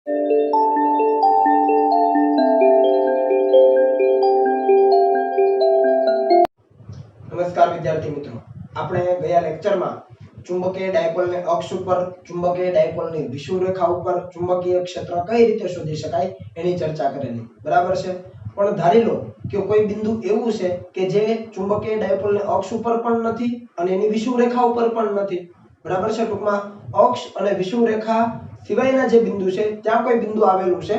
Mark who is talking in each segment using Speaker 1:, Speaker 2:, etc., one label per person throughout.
Speaker 1: નમસ્કાર વિદ્યાર્થી મિત્રો, આપણે ગયા લેક્ચરમાં ચુંબકીય ડાયપોલને અક્ષ ઉપર, ચુંબકીય ડાયપોલની વિષુવરેખા ઉપર ચુંબકીય ક્ષેત્ર કઈ રીતે શોધી શકાય એની ચર્ચા કરેલી, બરાબર છે? પણ ધારી લો કે કોઈ બિંદુ એવું છે કે જે ચુંબકીય ડાયપોલને અક્ષ ઉપર પણ નથી અને એની વિષુવરેખા ઉપર પણ નથી, બરાબર છે? ટૂંકમાં અક્ષ અને વિષુવરેખા સિવાયના જે બિંદુ છે ત્યાં કોઈ બિંદુ આવેલું છે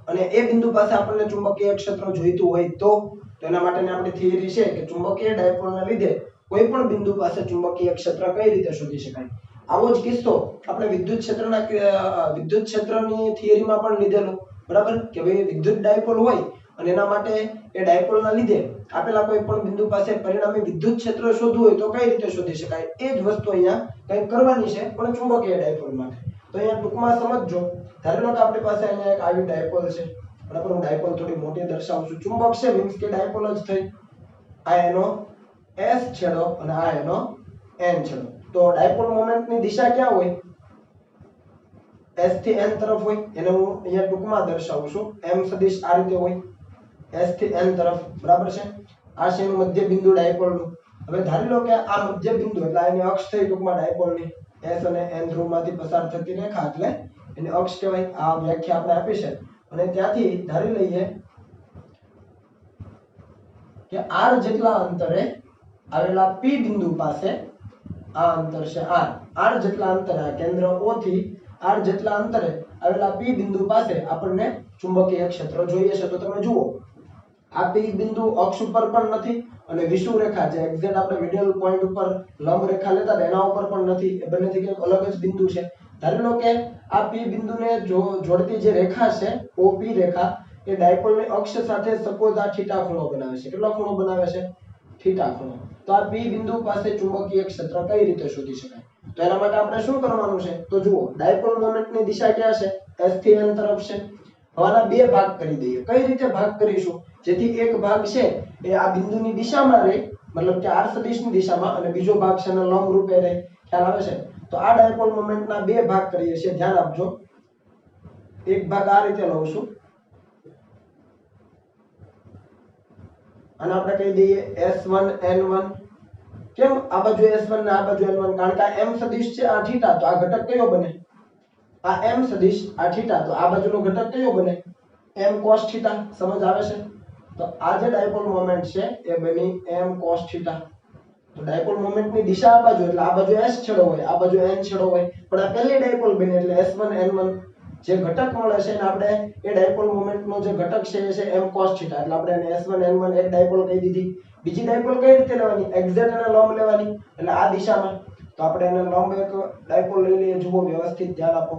Speaker 1: અને એ બિંદુ પાસે આપણને ચુંબકીય ક્ષેત્ર જોઈતું હોય તો એના માટેની આપણી થિયરી છે કે ચુંબકીય ડાયપોલના લીધે કોઈ પણ બિંદુ પાસે ચુંબકીય ક્ષેત્ર કઈ રીતે શોધી શકાય. આવો જ કિસ્સો આપણે વિદ્યુત ક્ષેત્રની થિયરીમાં પણ લીધેલો, બરાબર? કે ભાઈ વિદ્યુત ડાયપોલ હોય અને એના માટે એ ડાયપોલના લીધે આપેલા કોઈ પણ બિંદુ પાસે પરિણામી વિદ્યુત ક્ષેત્ર શોધવું હોય તો કઈ રીતે શોધી શકાય. એ જ વસ્તુ અહીંયા કંઈક કરવાની છે પણ ચુંબકીય ડાયપોલ માટે. તો અહીંયા ટૂંકમાં સમજજો. ધારી લો કે આપણી પાસે અહીંયા એક આવી ડાયપોલ છે, બરાબર? હું ડાયપોલ થોડી મોટી દર્શાવું છું. ચુંબક છે મીન્સ કે ડાયપોલ જ થઈ. આ એનો S છેડો અને આ એનો N છેડો. તો ડાયપોલ મોમેન્ટની દિશા ક્યાં હોય? S થી N તરફ હોય. એને હું અહીંયા ટૂંકમાં દર્શાવું છું. M સદિશ આ રીતે હોય, S થી N તરફ, બરાબર છે? આ છે એનું મધ્ય બિંદુ ડાયપોલનું. હવે ધારી લો કે આ મધ્ય બિંદુ એટલે એની અક્ષ થઈ ટૂંકમાં ડાયપોલની. S અને N ધ્રુવમાંથી પસાર થતી રેખા એટલે એને અક્ષ કહેવાય. આ વ્યાખ્યા આપણે આપી છે. અને ત્યાંથી ધારી લઈએ કે r જેટલા અંતરે આવેલા p બિંદુ પાસે, આ અંતર છે r જેટલા અંતરે, આ કેન્દ્ર O થી r જેટલા અંતરે આવેલા p બિંદુ પાસે આપણને ચુંબકીય ક્ષેત્ર જોઈએ છે. તો તમે જુઓ, આ p બિંદુ અક્ષ ઉપર પણ નથી અને વિષુવરેખા જે એક્ઝેક્ટ આપણે મિડલ પોઈન્ટ ઉપર લંબ રેખા લેતા હતા એના ઉપર પણ નથી. એ બંનેથી કંઈક અલગ જ બિંદુ છે. ધારી લો કે આ p બિંદુને જોડતી જે રેખા છે OP રેખા, એ ડાયપોલની અક્ષ સાથે સપોઝ આ θ ખૂણો બનાવે છે. કેટલો ખૂણો બનાવે છે? θ ખૂણો. તો આ p બિંદુ પાસે ચુંબકીય ક્ષેત્ર કઈ રીતે શોધી શકાય? તો એના માટે આપણે શું કરવાનું છે? તો જુઓ, ડાયપોલ મોમેન્ટની દિશા ક્યાં છે? S થી N તરફ છે. હવે આના બે ભાગ કરી દઈએ. કઈ રીતે ભાગ કરીશું જેથી એક ભાગ છે એ આ બિંદુની દિશામાં રહે, મતલબ કે r સદિશની દિશામાં, અને બીજો ભાગ છે એનો લંબ રૂપે રહે. ખ્યાલ આવે છે? તો આ ડાયપોલ મોમેન્ટના બે ભાગ કરીએ છીએ. ધ્યાન આપજો. એક ભાગ આ રીતે લઉં છું અને આપણે કહી દઈએ S1 N1. કેમ આ બાજુ S1 ને આ બાજુ N1? કારણ કે આ m સદિશ છે, આ θ, તો આ ઘટક કયો બને? આ m સદિશ, આ θ, તો આ બાજુનો ઘટક કયો બને? m cos θ. સમજ આવે છે? તો આ જે ડાયપોલ મોમેન્ટ છે એ બની m cos θ. તો ડાયપોલ મોમેન્ટની દિશા આ બાજુ એટલે આ બાજુ S છેડો હોય, આ બાજુ N છેડો હોય. પણ આ પહેલી ડાયપોલ બની એટલે S1 N1 જે ઘટક મળે છે એને આપણે એ ડાયપોલ મોમેન્ટનો જે ઘટક છે એ છે m cos θ. એટલે આપણે એને S1 N1 એક ડાયપોલ કહી દીધી. બીજી ડાયપોલ કઈ રીતે લેવાની? એક્ઝેક્ટ અને લંબ લેવાની, એટલે આ દિશામાં. તો આપણે એને લંબ એક ડાયપોલ લઈ લઈએ. જુઓ, વ્યવસ્થિત ધ્યાન આપો.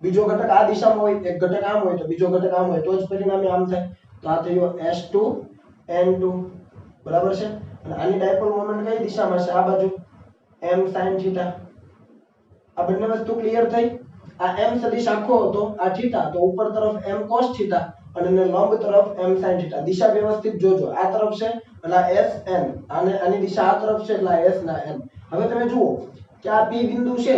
Speaker 1: બીજો ઘટક આ દિશામાં હોય, એક ઘટક આમ હોય તો બીજો ઘટક આમ હોય, તો જ પરિણામી આમ થાય. તો આ થયો S2 N2, બરાબર છે? અને આની ડાયપોલ મોમેન્ટ કઈ દિશામાં છે? આ બાજુ m sin θ. આ બંને વસ્તુ ક્લિયર થઈ. આ m સદિશ આખો હતો, આ θ, તો ઉપર તરફ m cos θ અને લંબ તરફ m sin θ. દિશા વ્યવસ્થિત જોજો. આ તરફ છે એટલે આ S N, આની દિશા આ તરફ છે એટલે આ S ના M. હવે તમે જુઓ કે આ p બિંદુ છે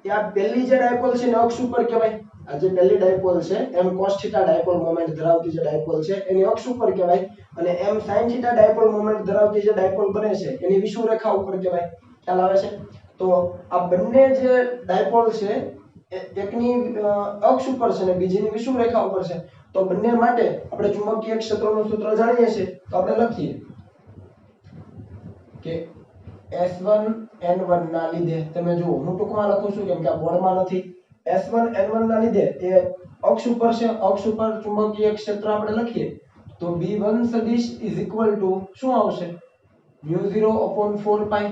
Speaker 1: એ આ પહેલી જે ડાયપોલ છે ને અક્ષ ઉપર કહેવાય. આ જે પહેલી ડાયપોલ છે m cos θ ડાયપોલ મોમેન્ટ ધરાવતી જે ડાયપોલ છે એની અક્ષ ઉપર કહેવાય, અને m sin θ ડાયપોલ મોમેન્ટ ધરાવતી જે ડાયપોલ બને છે એની વિષુવરેખા ઉપર કહેવાય. ખ્યાલ આવે છે? તો આ બંને જે ડાયપોલ છે એકની અક્ષ ઉપર છે અને બીજીની વિષુવરેખા ઉપર છે. તો બંને માટે આપણે ચુંબકીય ક્ષેત્રનું સૂત્ર જાણીએ છીએ. તો આપણે લખીએ કે S1 N1 ના લીધે, તમે જુઓ હું ટૂંકમાં લખું છું કેમ કે આ બોર્ડમાં નથી. S1 N1 ના લીધે એ અક્ષ ઉપર છે, અક્ષ ઉપર ચુંબકીય ક્ષેત્ર આપણે લખીએ તો B1 સદિશ ઇઝ ઇક્વલ ટુ શું આવશે? μ0/4 પાઈ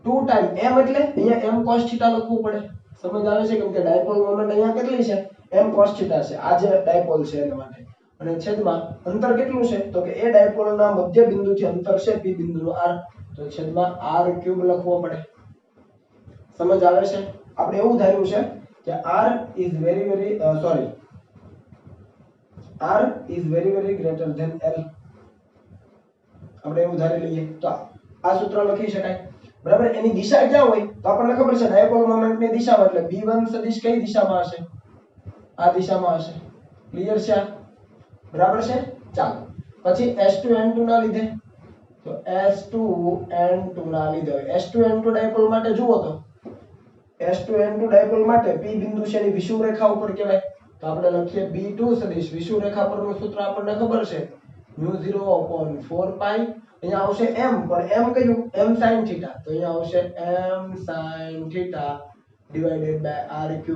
Speaker 1: 2 ટાઈમ m, એટલે અહીંયા m cos θ લખવું પડે. સમજ આવે છે? કેમ કે ડાયપોલ મોમેન્ટ અહીંયા કેટલી છે? m cos θ છે. આ જે ડાયપોલ છે એના માટે. અને છેદમાં અંતર કેટલું છે? તો કે એ ડાયપોલના મધ્ય બિંદુથી અંતર છે p બિંદુનું r, તો છેદમાં r³ લખવો પડે. સમજ આવે છે? આપણે એવું ધાર્યું છે કે r is very very greater than l. આપણે એવું ધારી લઈએ તો આ સૂત્ર લખી શકાય. બરાબર, એની દિશા ક્યાં હોય તો આપણને ખબર છે ડાયપોલ મોમેન્ટની દિશામાં, એટલે B1 સદિશ કઈ દિશામાં હશે? આ દિશામાં હશે. ક્લિયર છે? બરાબર છે. ચાલો પછી S2N2 ના લીધે, તો S2N2 ના લીધે S2N2 ડાયપોલ માટે જુઓ તો S2N2 ડાયપોલ માટે P બિંદુ છે એની વિષુવ રેખા ઉપર કહેવાય, તો આપણે લખીએ B2 સદિશ વિષુવ રેખા પરનું સૂત્ર આપણને ખબર છે μ0/4π, અહીંયા આવશે m, પણ m કયું? m sin θ, તો અહીંયા આવશે m sin θ divided by r3.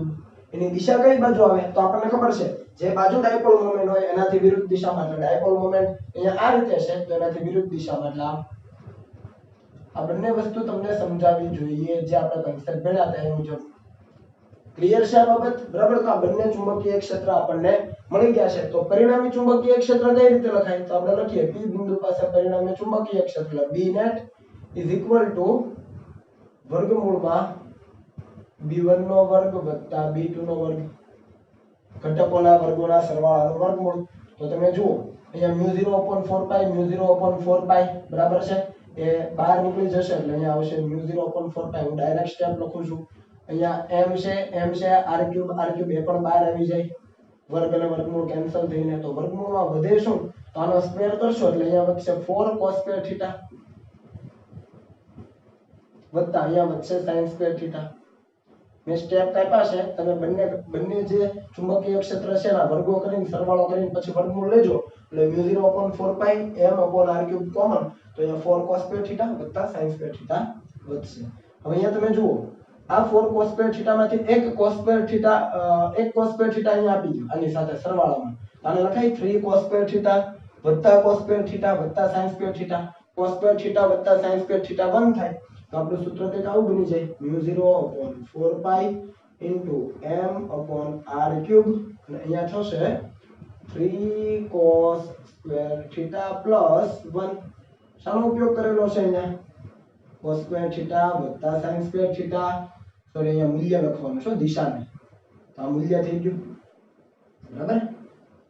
Speaker 1: એની દિશા કઈ બાજુ આવે તો આપણને ખબર છે જે બાજુ ડાયપોલ મોમેન્ટ હોય એનાથી વિરુદ્ધ દિશામાં, એટલે ડાયપોલ મોમેન્ટ અહીંયા આ રીતે છે તો એનાથી વિરુદ્ધ દિશામાં, એટલે આ બંને વસ્તુ તમને સમજાવવી જોઈએ જે આપણે કન્સેપ્ટ ભણ્યા હતા એ મુજબ. ક્લિયર છે આ બાબત? બરાબર, તો આ બંને ચુંબકીય ક્ષેત્ર આપણને મળી ગયા છે. તો પરિણામી ચુંબકીય ક્ષેત્ર કઈ રીતે લખાય તો આપણે લખીએ P બિંદુ પાસે પરિણામી ચુંબકીય ક્ષેત્ર B net is equal to વર્ગમૂળમાં B1 નો વર્ગ વત્તા B2 નો વર્ગ, ઘટકોના વર્ગોના સરવાળાનો વર્ગમૂળ. તો તમે જુઓ અહીંયા μ0/4π μ0/4π બરાબર છે, એ બહાર નીકળી જશે એટલે અહીંયા આવશે μ0/4π. હું ડાયરેક્ટ સ્ટેપ લખું છું. અહીંયા m છે r3 એ પણ બહાર આવી જાય, વર્ગ અને વર્ગમૂળ કેન્સલ થઈને, તો વર્ગમૂળમાં વધે શું તો આનો સ્ક્વેર કરશો એટલે અહીંયા વધશે 4 cos² θ વત્તા અહીંયા વધશે sin² θ. મેં સ્ટેપ કાપ્યા છે, તમે બંને જે ચુંબકીય ક્ષેત્ર છે એના વર્ગો કરીને સરવાળો કરીને પછી વર્ગમૂળ લેજો એટલે μ0/4π m/r3 કોમન, તો અહીંયા 4 cos² θ વત્તા sin² θ વધશે. હવે અહીંયા તમે જુઓ આ 4 cos² θ માંથી એક cos² θ અહીંયા આપી દો આની સાથે સરવાળામાં, આને લખાય 3 cos² θ વત્તા cos² θ વત્તા sin² θ. cos² θ વત્તા sin² θ 1 થાય તો આપણું સૂત્ર કંઈક આવું બની જાય μ0/4π m/r3, અને અહીંયા થશે 3 cos² θ પ્લસ 1. શાનો ઉપયોગ કરેલો છે અહીંયા? cos² θ વત્તા sin² θ. સોરી, અહીંયા મૂલ્ય લખવાનું છે દિશાને, તો આ મૂલ્ય થઈ ગયું. બરાબર,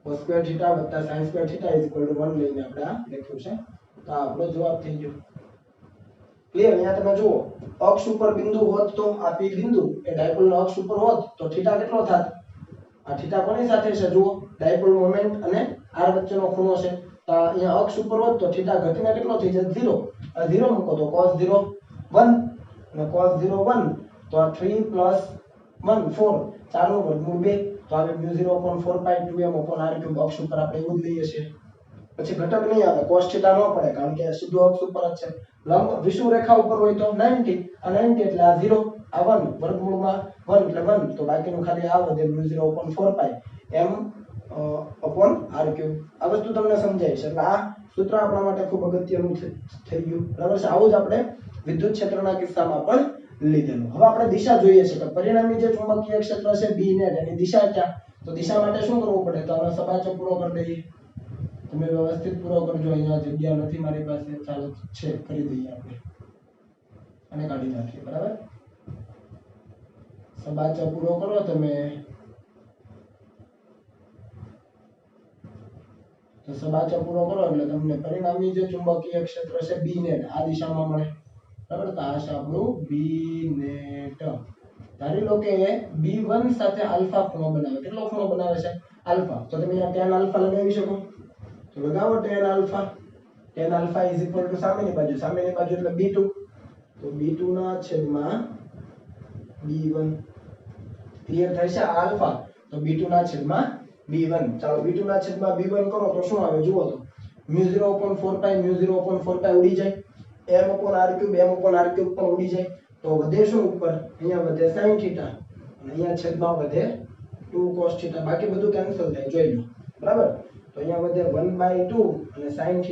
Speaker 1: cos² θ વત્તા sin² θ 1 લઈને આપણે આ લખ્યું છે, તો આ આપણો જવાબ થઈ ગયો. ક્લિયર? અહીંયા તમે જુઓ અક્ષ ઉપર બિંદુ હોત તો આ P બિંદુ એ ડાયપોલના અક્ષ ઉપર હોત તો θ કેટલો થાત? આ θ કોની સાથે છે? જુઓ ડાયપોલ મોમેન્ટ અને r વચ્ચેનો ખૂણો છે, તો અહીંયા અક્ષ ઉપર હોત તો θ ઘટીને કેટલો થઈ જાય? 0. આ 0 મૂકો તો cos 0 1, અને cos 0 1 તો આ 3 પ્લસ 1 4, 4 નું વર્ગમૂળ 2, તો આવે μ0/4π 2m/r3. અક્ષ ઉપર આપણે એવું જ લઈએ છીએ, પછી ઘટક નહીં આવે, cos θ ન પડે કારણ કે સીધો અક્ષ ઉપર જ છે. લંબ વિષુવ રેખા ઉપર હોય તો 90, આ 90 એટલે આ 0, આ 1, વર્ગમૂળમાં 1 એટલે 1, તો બાકીનું ખાલી આ વધે μ0/4π m/r3. આ વસ્તુ તમને સમજાય છે, એટલે આ સૂત્ર આપણા માટે ખૂબ અગત્યનું થઈ ગયું. બરાબર છે, આવું જ આપણે વિદ્યુત ક્ષેત્રના કિસ્સામાં પણ લીધેલું. હવે આપણે દિશા જોઈએ છે કે પરિણામી જે ચુંબકીય ક્ષેત્ર છે B net એની દિશા ક્યાં, તો દિશા માટે શું કરવું પડે તો આનો સબાચો પૂરો કરી દઈએ. તમે વ્યવસ્થિત પૂરો કરજો, અહીંયા જગ્યા નથી મારી પાસે, ચાલો છે કરી દઈએ આપણે, અને કાઢી નાખીએ. બરાબર, સબાચો પૂરો કરો તમે, તો સબાચો પૂરો કરો એટલે તમને પરિણામી જે ચુંબકીય ક્ષેત્ર છે B net આ દિશામાં મળે. બરાબર, તો આ છે આપણું B net. ધારી લો કે B1 સાથે આલ્ફા ખૂણો બનાવે. કેટલો ખૂણો બનાવે છે? આલ્ફા. તો તમે અહીંયા tan આલ્ફા લગાવી શકો, તો લગાવો tan alpha. tan alpha is equal to સામેની બાજુ એટલે B2, તો B2 ના છેદમાં B1. ક્લિયર થાય છે? આલ્ફા તો B2 ના છેદમાં B1. ચાલો B2 ના છેદમાં B1 કરો તો શું આવે જુઓ તો μ0/4π ઉડી જાય, m/r3 પણ ઉડી જાય, તો વધે શું ઉપર? અહીંયા વધે sin θ, અને અહીંયા છેદમાં વધે 2 cos θ. બાકી બધું કેન્સલ થાય, જોઈ લો. બરાબર, તો અહીંયા વધે 1/2 અને sin θ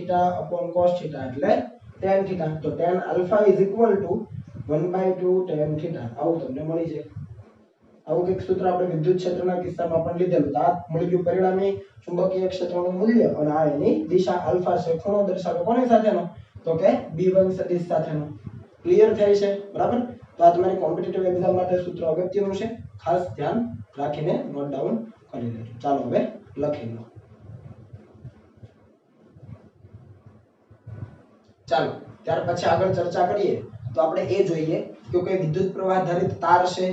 Speaker 1: cos θ એટલે tan θ. તો tan alpha is equal to 1/2 tan θ. આવું તમને મળી જાય. આવું એક સૂત્ર આપણે વિદ્યુત ક્ષેત્રના કિસ્સામાં પણ લીધેલું. આ મળી ગયું પરિણામી ચુંબકીય ક્ષેત્રનું મૂલ્ય, અને આ એની દિશા આલ્ફા છે. ખૂણો દર્શાવે કોની સાથેનો તો કે B1 સદિશ સાથેનો. ક્લિયર થાય છે? બરાબર, તો આ તમારી કોમ્પિટિટિવ એક્ઝામ માટે સૂત્ર અગત્યનું છે, ખાસ ધ્યાન રાખીને નોટ ડાઉન કરી લેજો. ચાલો હવે લખી લો. ચાલો ત્યાર પછી આગળ ચર્ચા કરીએ તો આપણે એ જોઈએ કે કોઈ વિદ્યુત પ્રવાહ આધારિત તાર છે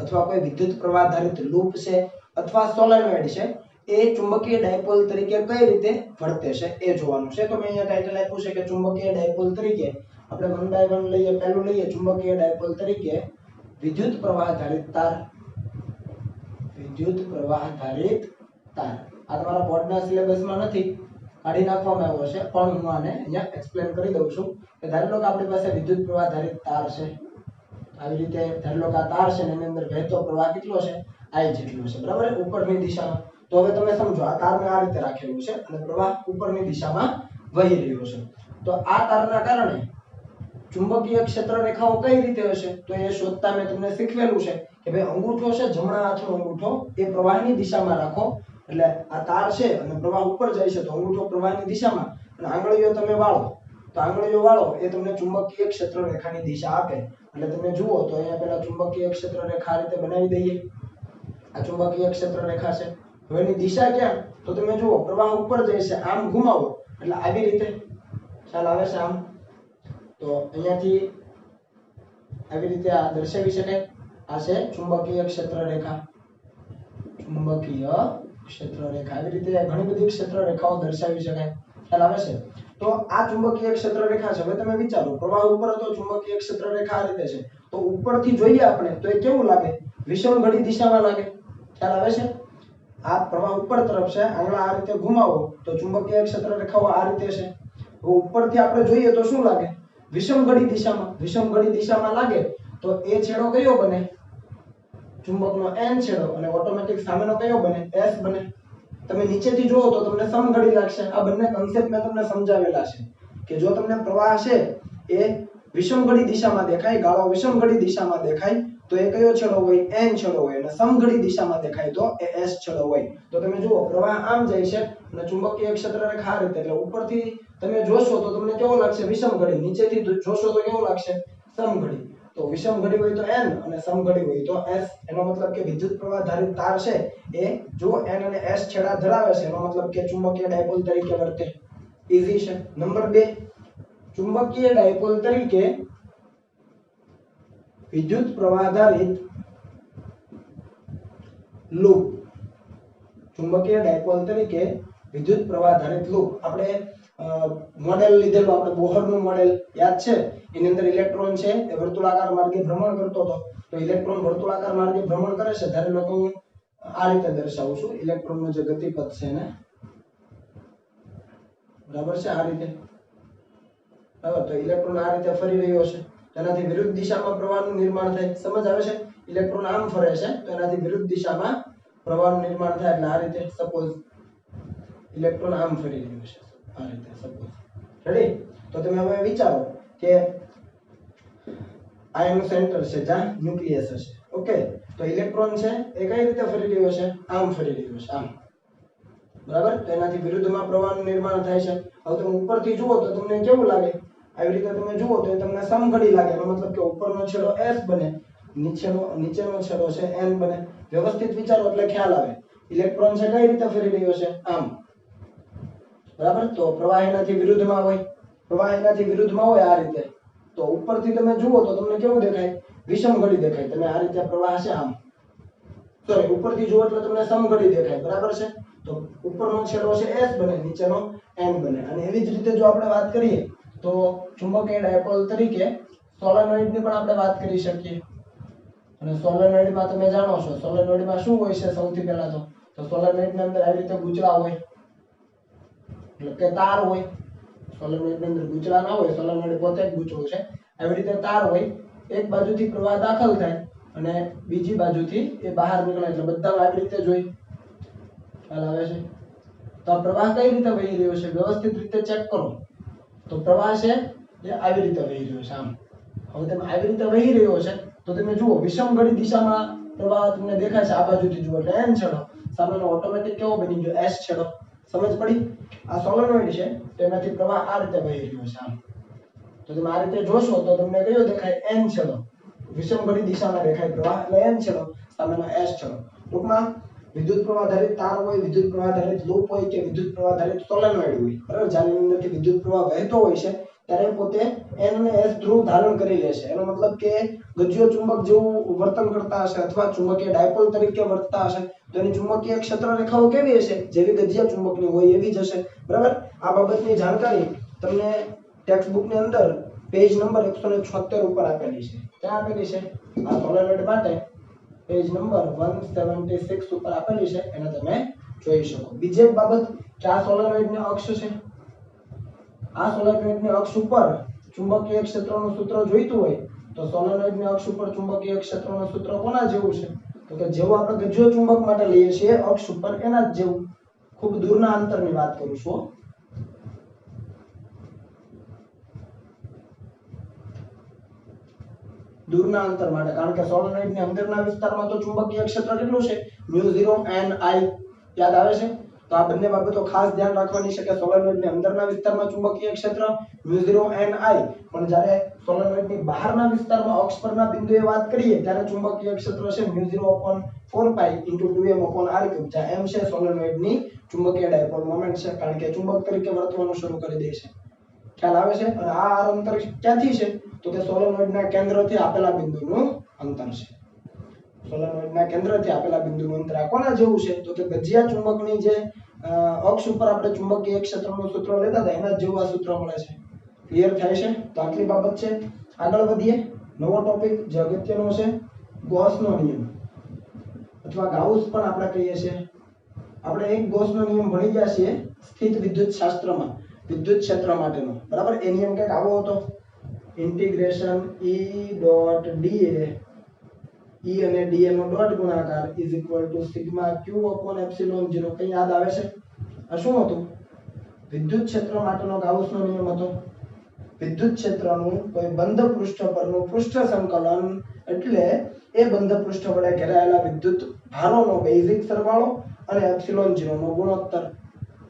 Speaker 1: અથવા કોઈ વિદ્યુત પ્રવાહ આધારિત લૂપ છે અથવા સોલેનોઇડ છે એ ચુંબકીય ડાયપોલ તરીકે કઈ રીતે વર્તે છે એ જોવાનું છે. તો મેં અહીંયા ટાઇટલ આપ્યું છે કે ચુંબકીય ડાયપોલ તરીકે આપણે વન બાય વન લઈએ. પહેલું લઈએ ચુંબકીય ડાયપોલ તરીકે વિદ્યુત પ્રવાહ આધારિત તાર. વિદ્યુત પ્રવાહ આધારિત તાર આ તમારા બોર્ડના સિલેબસમાં નથી, કાઢી નાખવામાં આવ્યો છે, પણ હું આને અહીંયા એક્સપ્લેન કરી દઉં છું કે ધારી લો કે આપણી પાસે વિદ્યુત પ્રવાહ આધારિત તાર છે. આવી રીતે ધારી લો કે આ તાર છે ને એની અંદર વહેતો પ્રવાહ કેટલો છે? I જેટલો છે. બરાબર, ઉપરની દિશામાં. તો હવે તમે સમજો આ તારને આ રીતે રાખેલું છે અને પ્રવાહ ઉપરની દિશામાં વહી રહ્યો છે. તો આ તારના કારણે ચુંબકીય ક્ષેત્ર રેખાઓ કઈ રીતે હશે? તો એ શોધતા મેં તમને શીખવેલું છે કે ભાઈ અંગૂઠો છે, જમણા હાથનો અંગૂઠો એ પ્રવાહની દિશામાં રાખો. એટલે આ તાર છે અને પ્રવાહ ઉપર જાય છે તો અંગૂઠો પ્રવાહની દિશામાં અને આંગળીઓ તમે વાળો તો આંગળીઓ વાળો એ તમને ચુંબકીય ક્ષેત્ર રેખાની દિશા આપે. એટલે તમે જુઓ તો અહીંયા પેલા ચુંબકીય ક્ષેત્ર રેખા આ રીતે બનાવી દઈએ. આ ચુંબકીય ક્ષેત્ર રેખા છે. હવે એની દિશા ક્યાં? તો તમે જુઓ પ્રવાહ ઉપર જાય છે, આમ ઘુમાવો એટલે આવી રીતે ખ્યાલ આવે છે આમ. તો અહીંયાથી આવી રીતે આ દર્શાવી શકાય. આ છે ચુંબકીય ક્ષેત્ર રેખા. ચુંબકીય ક્ષેત્ર રેખા આવી રીતે ઘણી બધી ક્ષેત્ર રેખાઓ દર્શાવી શકાય. ખ્યાલ આવે છે? તો આ ચુંબકીય ક્ષેત્ર રેખા છે. હવે તમે વિચારો પ્રવાહ ઉપર હતો, ચુંબકીય ક્ષેત્ર રેખા આ રીતે છે. તો ઉપરથી જોઈએ આપણે તો એ કેવું લાગે? વિષમઘડી દિશામાં લાગે. ખ્યાલ આવે છે? આ પ્રવાહ ઉપર તરફ છે, આંગળા આ રીતે ઘુમાવો તો ચુંબકીય ક્ષેત્ર રેખાઓ આ રીતે છે. ઉપરથી આપણે જોઈએ તો શું લાગે? વિષમઘડી દિશામાં. વિષમઘડી દિશામાં લાગે તો એ છેડો કયો બને? ચુંબકનો n છેડો અને ઓટોમેટિક સામેનો કયો બને? s બને. તમે નીચેથી જુઓ તો તમને સમઘડી લાગશે. આ બંને કન્સેપ્ટ મેં તમને સમજાવેલા છે કે જો તમને પ્રવાહ છે એ વિષમઘડી દિશામાં દેખાય, ગાળો વિષમઘડી દિશામાં દેખાય તો એ કયો છેડો હોય? n છેડો હોય. અને સમઘડી દિશામાં દેખાય તો એ s છેડો હોય. તો તમે જુઓ પ્રવાહ આમ જાય છે અને ચુંબકીય ક્ષેત્ર રેખા આ રીતે. એટલે ઉપરથી તમે જોશો તો તમને કેવો લાગશે? વિષમઘડી. નીચેથી જોશો તો કેવો લાગશે? સમઘડી. તો વિષમઘડી હોય તો n અને સમઘડી હોય તો s. એનો મતલબ કે વિદ્યુત પ્રવાહ આધારિત તાર છે એ જો n અને s છેડા ધરાવે છે એનો મતલબ કે ચુંબકીય ડાયપોલ તરીકે વર્તે. ઈઝી છે. નંબર 2, ચુંબકીય ડાયપોલ તરીકે વિદ્યુત પ્રવાહ આધારિત લૂપ. ચુંબકીય ડાયપોલ તરીકે વિદ્યુત પ્રવાહ આધારિત લૂપ. આપણે મોડેલ લીધેલું, આપણે બોહરનું મોડેલ યાદ છે? એની અંદર ઇલેક્ટ્રોન છે એ વર્તુળાકાર માર્ગે ભ્રમણ કરતો હતો. તો ઇલેક્ટ્રોન વર્તુળાકાર માર્ગે ભ્રમણ કરે છે. ધારી લો કે હું આ રીતે દર્શાવું છું ઇલેક્ટ્રોનનું જે ગતિપથ છે એને. બરાબર છે? આ રીતે. બરાબર, તો ઇલેક્ટ્રોન આ રીતે ફરી રહ્યો છે. તેનાથી વિરુદ્ધ દિશામાં પ્રવાહનું નિર્માણ થાય. સમજ આવે છે? ઇલેક્ટ્રોન આમ ફરે છે તો એનાથી વિરુદ્ધ દિશામાં પ્રવાહનું નિર્માણ થાય. એટલે આ રીતે સપોઝ ઇલેક્ટ્રોન આમ ફરી રહ્યો છે. આ રીતે સપોઝ. રેડી? તો તમે હવે વિચારો કે આ એનું સેન્ટર છે જ્યાં ન્યુક્લિયસ હશે. ઓકે? તો ઇલેક્ટ્રોન છે એ કઈ રીતે ફરી રહ્યો છે? આમ ફરી રહ્યો છે, આમ. બરાબર? તો એનાથી વિરુદ્ધમાં પ્રવાહનું નિર્માણ થાય છે. હવે તમે ઉપરથી જુઓ તો તમને કેવું લાગે? આવી રીતે તમે જુઓ તો તમને સમઘડી લાગે. એનો મતલબ કે ઉપરનો છેડો s બને, નીચેનો છેડો છે n બને. વ્યવસ્થિત વિચારો એટલે ખ્યાલ આવે. ઇલેક્ટ્રોન છે કઈ રીતે ફરી રહ્યો છે? આમ. બરાબર? તો પ્રવાહ એનાથી વિરુદ્ધમાં હોય. પ્રવાહ એનાથી વિરુદ્ધમાં હોય આ રીતે. તો ઉપરથી તમે જુઓ તો તમને કેવું દેખાય? વિષમઘડી દેખાય. તમે આ રીતે પ્રવાહ છે આમ. સોરી, ઉપરથી જુઓ એટલે તમને સમઘડી દેખાય. બરાબર છે? તો ઉપરનો છેડો છે s બને, નીચેનો n બને. અને એવી જ રીતે જો આપણે વાત કરીએ તો ચુંબકીય ડાયપોલ તરીકે સોલેનોઇડની પણ આપણે વાત કરી શકીએ. અને સોલેનોઇડમાં તમે જાણો છો સોલેનોઇડમાં શું હોય છે? સૌથી પહેલા તો સોલેનોઇડની અંદર આવી રીતે ગૂંચળા હોય, એટલે કે તાર હોય. સોલેનોઇડની અંદર ગૂંચળા ના હોય, સોલેનોઇડ પોતે જ ગૂંચળું છે. આવી રીતે તાર હોય, એક બાજુથી પ્રવાહ દાખલ થાય અને બીજી બાજુથી એ બહાર નીકળે. એટલે બધા આવી રીતે જ હોય. ખ્યાલ આવે છે? તો આ પ્રવાહ કઈ રીતે વહી રહ્યો છે? વ્યવસ્થિત રીતે ચેક કરો. તો પ્રવાહ છે એ આવી રીતે વહી રહ્યો છે આમ. હવે તમે આવી રીતે વહી રહ્યો છે તો તમે જુઓ વિષમઘડી દિશામાં પ્રવાહ તમને દેખાય છે. આ બાજુથી જુઓ એટલે n છેડો, સામેનો ઓટોમેટિક કેવો બની ગયો? s છેડો. સમજ પડી? આ સોલેનોઇડ છે તેનાથી પ્રવાહ આ રીતે વહી રહ્યો છે આમ. તો તમે આ રીતે જોશો તો તમને કયો દેખાય? n છેડો. વિષમઘડી દિશામાં દેખાય પ્રવાહ એટલે n છેડો, સામેનો s છેડો. ટૂંકમાં વિદ્યુત પ્રવાહ આધારિત તાર હોય, વિદ્યુત પ્રવાહ આધારિત લૂપ હોય કે વિદ્યુત પ્રવાહ આધારિત સોલેનોઇડ હોય, બરાબર, જેની અંદરથી વિદ્યુત પ્રવાહ વહેતો હોય છે ત્યારે પોતે n અને s ધ્રુવ ધારણ કરી લેશે. એનો મતલબ કે ગજ્યો ચુંબક જેવું વર્તન કરતા હશે અથવા ચુંબકીય ડાયપોલ તરીકે વર્તતા હશે તો એની ચુંબકીય ક્ષેત્ર રેખાઓ કેવી હશે? જેવી ગજ્યા ચુંબકની હોય એવી જ હશે. બરાબર? આ બાબતની જાણકારી તમને ટેક્સ્ટ બુકની અંદર પેજ નંબર 176 ઉપર આપેલી છે. ક્યાં આપેલી છે? આ સોલેનોઇડ માટે પેજ નંબર 176 ઉપર આપેલી છે, એને તમે જોઈ શકો. બીજી એક બાબત કે આ સોલેનોઇડનો અક્ષ છે. આ સોલેનોઇડના અક્ષ ઉપર ચુંબકીય ક્ષેત્રનું સૂત્ર જોઈતું હોય તો સોલેનોઇડના અક્ષ ઉપર ચુંબકીય ક્ષેત્રનું સૂત્ર કોના જેવું છે? તો કે જેવું આપણે ગજ્યો ચુંબક માટે લઈએ છીએ અક્ષ ઉપર એના જ જેવું. ખૂબ દૂરના અંતરની વાત કરું છું. દૂરના અંતર માટે, કારણ કે સોલેનોઇડની અંદરના વિસ્તારમાં તો ચુંબકીય ક્ષેત્ર કેટલું છે? μ0 ni. યાદ આવે છે? તો આ બંને બાબતો ખાસ ધ્યાન રાખવાની છે કે સોલેનોઇડની અંદરના વિસ્તારમાં ચુંબકીય ક્ષેત્ર μ0 ni, પણ જ્યારે સોલેનોઇડની બહારના વિસ્તારમાં અક્ષ પરના બિંદુએ વાત કરીએ ત્યારે ચુંબકીય ક્ષેત્ર છે μ0/4π × 2m/r3, જ્યાં m છે સોલેનોઇડની ચુંબકીય ડાયપોલ મોમેન્ટ છે, કારણ કે ચુંબક તરીકે વર્તવાનું શરૂ કરી દે છે. ખ્યાલ આવે છે? અને આ અંતર ક્યાંથી છે? તો કે સોલેનોઇડના કેન્દ્રથી આપેલા બિંદુનું અંતર છે. સોલેનોઇડના કેન્દ્રથી આપેલા બિંદુનું અંતર આ કોના જેવું છે? તો કે ગજ્યા ચુંબકની જે અક્ષ ઉપર આપણે ચુંબકીય ક્ષેત્રનું સૂત્ર લેતા હતા એના જ જેવું આ સૂત્ર મળે છે. ક્લિયર થાય છે? તો આટલી બાબત છે. આગળ વધીએ. નવો ટોપિક જે અગત્યનો છે, ગૌસનો નિયમ અથવા ગાઉસ પણ આપણે કહીએ છીએ. આપણે એક ગૌસનો નિયમ ભણી ગયા છીએ સ્થિત વિદ્યુત શાસ્ત્રમાં, વિદ્યુત ક્ષેત્ર માટેનો. બરાબર? એ નિયમ કંઈક આવો હતો, integration E dot dA, E અને dA નો ડોટ ગુણાકાર is equal to sigma q upon epsilon 0. કઈ યાદ આવે છે? આ શું હતું? વિદ્યુત ક્ષેત્ર માટેનો ગાઉસનો નિયમ હતો. વિદ્યુત ક્ષેત્રનું કોઈ બંધ પૃષ્ઠ પરનું પૃષ્ઠ સંકલન એટલે એ બંધ પૃષ્ઠ વડે ઘેરાયેલા વિદ્યુત ભારોનો બેઝિક સરવાળો અને એપ્સિલોન 0 નો ગુણોત્તર.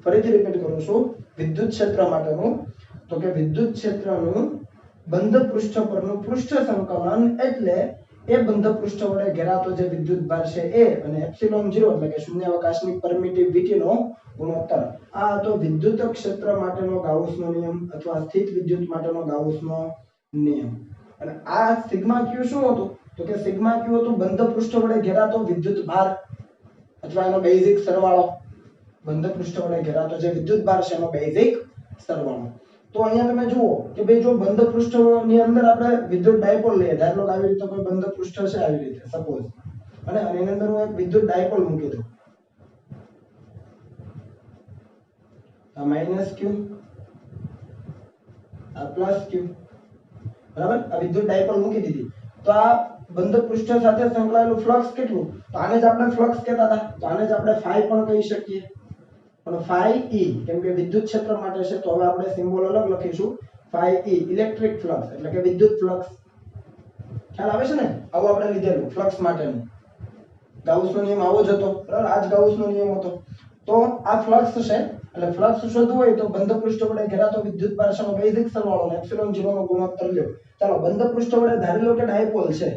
Speaker 1: ફરીથી રિપીટ કરું છું. વિદ્યુત ક્ષેત્ર માટેનું તો કે વિદ્યુત ક્ષેત્રનું બંધ પૃષ્ઠ પરનું પૃષ્ઠ સંકલન એટલે એ બંધ પૃષ્ઠ વડે ઘેરાતો જે વિદ્યુત ભાર છે એ, અને એપ્સિલોન 0 એટલે કે શૂન્યાવકાશની પરમિટિવિટીનો ગુણોત્તર. આ તો વિદ્યુત ક્ષેત્ર માટેનો ગાઉસનો નિયમ અથવા સ્થિત વિદ્યુત માટેનો ગાઉસનો નિયમ. અને આ સિગ્મા q શું હતું? તો કે સિગ્મા q હતું બંધ પૃષ્ઠ વડે ઘેરાતો વિદ્યુત ભાર અથવા એનો બેઝિક સરવાળો. બંધ પૃષ્ઠ વડે ઘેરાતો જે વિદ્યુત ભાર છે એનો બેઝિક સરવાળો. તો અહીંયા તમે જુઓ કે ભાઈ જો બંધ પૃષ્ઠની અંદર આપણે વિદ્યુત ડાયપોલ લઈએ, ધારો કે આવી રીતે કોઈ બંધ પૃષ્ઠ છે આવી રીતે સપોઝ, અને એની અંદર હું એક વિદ્યુત ડાયપોલ મૂકી દઉં. આ -q, આ +q. બરાબર? આ વિદ્યુત ડાયપોલ મૂકી દીધી. તો આ બંધ પૃષ્ઠ સાથે સંકળાયેલું ફ્લક્સ કેટલું? તો આને જ આપણે ફ્લક્સ કહેતા હતા, તો આને જ આપણે phi પણ કહી શકીએ. પણ phi e કેમ કે વિદ્યુત ક્ષેત્ર માટે છે તો હવે આપણે સિમ્બોલ અલગ લખીશું. phi e ઇલેક્ટ્રિક ફ્લક્સ એટલે કે વિદ્યુત ફ્લક્સ. ખ્યાલ આવે છે ને? આવું આપણે લીધેલું ફ્લક્સ માટેનું. ગાઉસનો નિયમ આવો જ હતો. બરાબર? આ જ ગાઉસનો નિયમ હતો. તો આ ફ્લક્સ છે, એટલે ફ્લક્સ શોધવું હોય તો બંધ પૃષ્ઠ વડે ઘેરાતો વિદ્યુત ભાર છે બેઝિક સરવાળો અને એપ્સિલોન 0 નો ગુણોત્તર લ્યો. ચાલો બંધ પૃષ્ઠ વડે ધારી લો કે ડાયપોલ છે,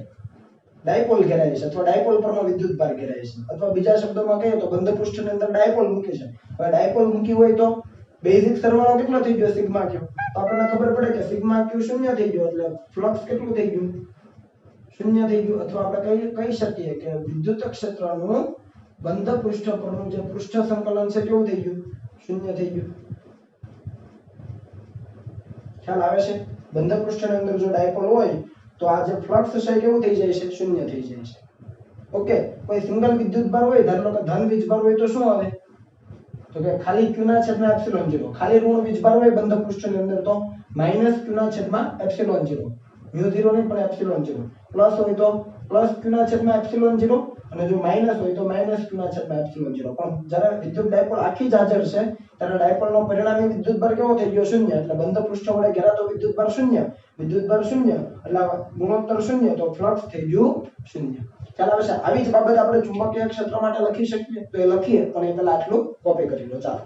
Speaker 1: ડાયપોલ ઘેરાય છે અથવા ડાયપોલ પરનો વિદ્યુત ભાર ઘેરાય છે, અથવા બીજા શબ્દોમાં કહીએ તો બંધ પૃષ્ઠની અંદર ડાયપોલ મૂકી છે. હવે ડાયપોલ મૂકી હોય તો બેઝિક સરવાળો કેટલો થઈ ગયો? Sigma q. તો આપણને ખબર પડે કે સિગ્મા q શૂન્ય થઈ ગયો એટલે ફ્લક્સ કેટલું થઈ ગયું? શૂન્ય થઈ ગયું. અથવા આપણે કહી શકીએ કે વિદ્યુત ક્ષેત્રનું બંધ પૃષ્ઠ પરનું જે પૃષ્ઠ સંકલન છે કેવું થઈ ગયું? શૂન્ય થઈ ગયું. ખ્યાલ આવે છે? બંધ પૃષ્ઠની અંદર જો ડાયપોલ હોય તો આ જે ફ્લક્સ છે કેવું થઈ જાય છે? શૂન્ય થઈ જાય છે. ઓકે. કોઈ સિંગલ વિદ્યુત ભાર હોય, ધારો કે ધન વીજભાર હોય તો શું આવે? તો કે ખાલી q ના છેદમાં એપ્સિલોન 0. ખાલી ઋણ વીજભાર હોય બંધ પૃષ્ઠની અંદર તો -q ના છેદમાં એપ્સિલોન 0. μ0 નહીં પણ એપ્સિલોન 0. પ્લસ હોય તો +q ના છેદમાં એપ્સિલોન 0, અને જો માઈનસ હોય તો -q ના છેદમાં એપ્સિલોન 0. પણ જ્યારે વિદ્યુત ડાયપોલ આખી જ હાજર છે ત્યારે ડાયપોલનો પરિણામી વિદ્યુત ભાર કેવો થઈ ગયો? શૂન્ય. એટલે બંધ પૃષ્ઠ વડે ઘેરાતો વિદ્યુત ભાર શૂન્ય. વિદ્યુત ભાર શૂન્ય એટલે ગુણોત્તર શૂન્ય, તો ફ્લક્સ થઈ ગયું શૂન્ય. ખ્યાલ આવે છે? આવી જ બાબત આપણે ચુંબકીય ક્ષેત્ર માટે લખી શકીએ તો એ લખીએ, પણ એ પહેલા આટલું કોપી કરી લો. ચાલો.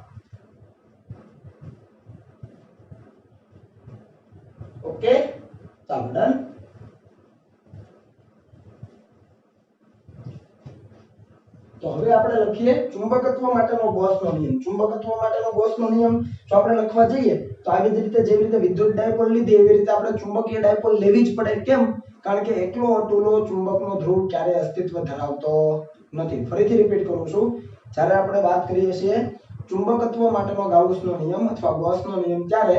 Speaker 1: ઓકે, ચાલો ડન. તો હવે આપણે લખીએ ચુંબકત્વ માટેનો ગૌસનો નિયમ. ચુંબકત્વ માટેનો ગૌસનો નિયમ જો આપણે લખવા જઈએ તો આવી જ રીતે જેવી રીતે વિદ્યુત ડાયપોલ લીધી એવી રીતે આપણે ચુંબકીય ડાયપોલ લેવી જ પડે. કેમ? કારણ કે એકલો અટુલો ચુંબકનો ધ્રુવ ક્યારેય અસ્તિત્વ ધરાવતો નથી. ફરીથી રિપીટ કરું છું, જ્યારે આપણે વાત કરીએ છીએ ચુંબકત્વ માટેનો ગાઉસનો નિયમ અથવા ગૌસનો નિયમ ત્યારે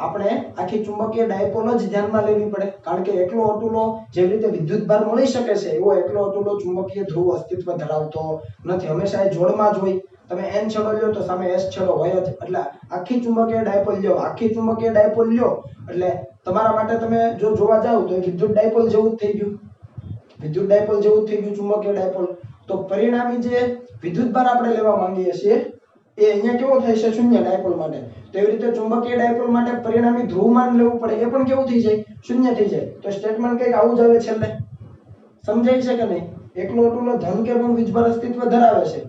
Speaker 1: આપણે આખી ચુંબકીય ડાયપોલ જ ધ્યાનમાં લેવી પડે. કારણ કે એકલો અટુલો જેવી રીતે વિદ્યુતભાર મળી શકે છે એવો એકલો અટુલો ચુંબકીય ધ્રુવ અસ્તિત્વ ધરાવતો નથી. હંમેશા એ જોડમાં જ હોય. તમે n છેડો લ્યો તો સામે s છેડો હોય જ. એટલે આખી ચુંબકીય ડાયપોલ લ્યો, આખી ચુંબકીય ડાયપોલ લ્યો એટલે તમારા માટે તમે જો જોવા જાવ તો વિદ્યુત ડાયપોલ જેવું જ થઈ ગયું. વિદ્યુત ડાયપોલ જેવું જ થઈ ગયું ચુંબકીય ડાયપોલ. તો પરિણામી જે વિદ્યુતભાર આપણે લેવા માંગીએ છીએ એ અહીંયા કેવો થઈ છે? શૂન્ય ડાયપોલ માટે. તો એવી રીતે ચુંબકીય ડાયપોલ માટે પરિણામી ધ્રુવમાન લેવું પડે, એ પણ કેવું થઈ જાય? શૂન્ય થઈ જાય. તો સ્ટેટમેન્ટ કંઈક આવું જ આવે છેલ્લે. સમજાય છે કે નહીં? એકલો અટુલો ધન કે ઋણ વીજભાર અસ્તિત્વ ધરાવે છે,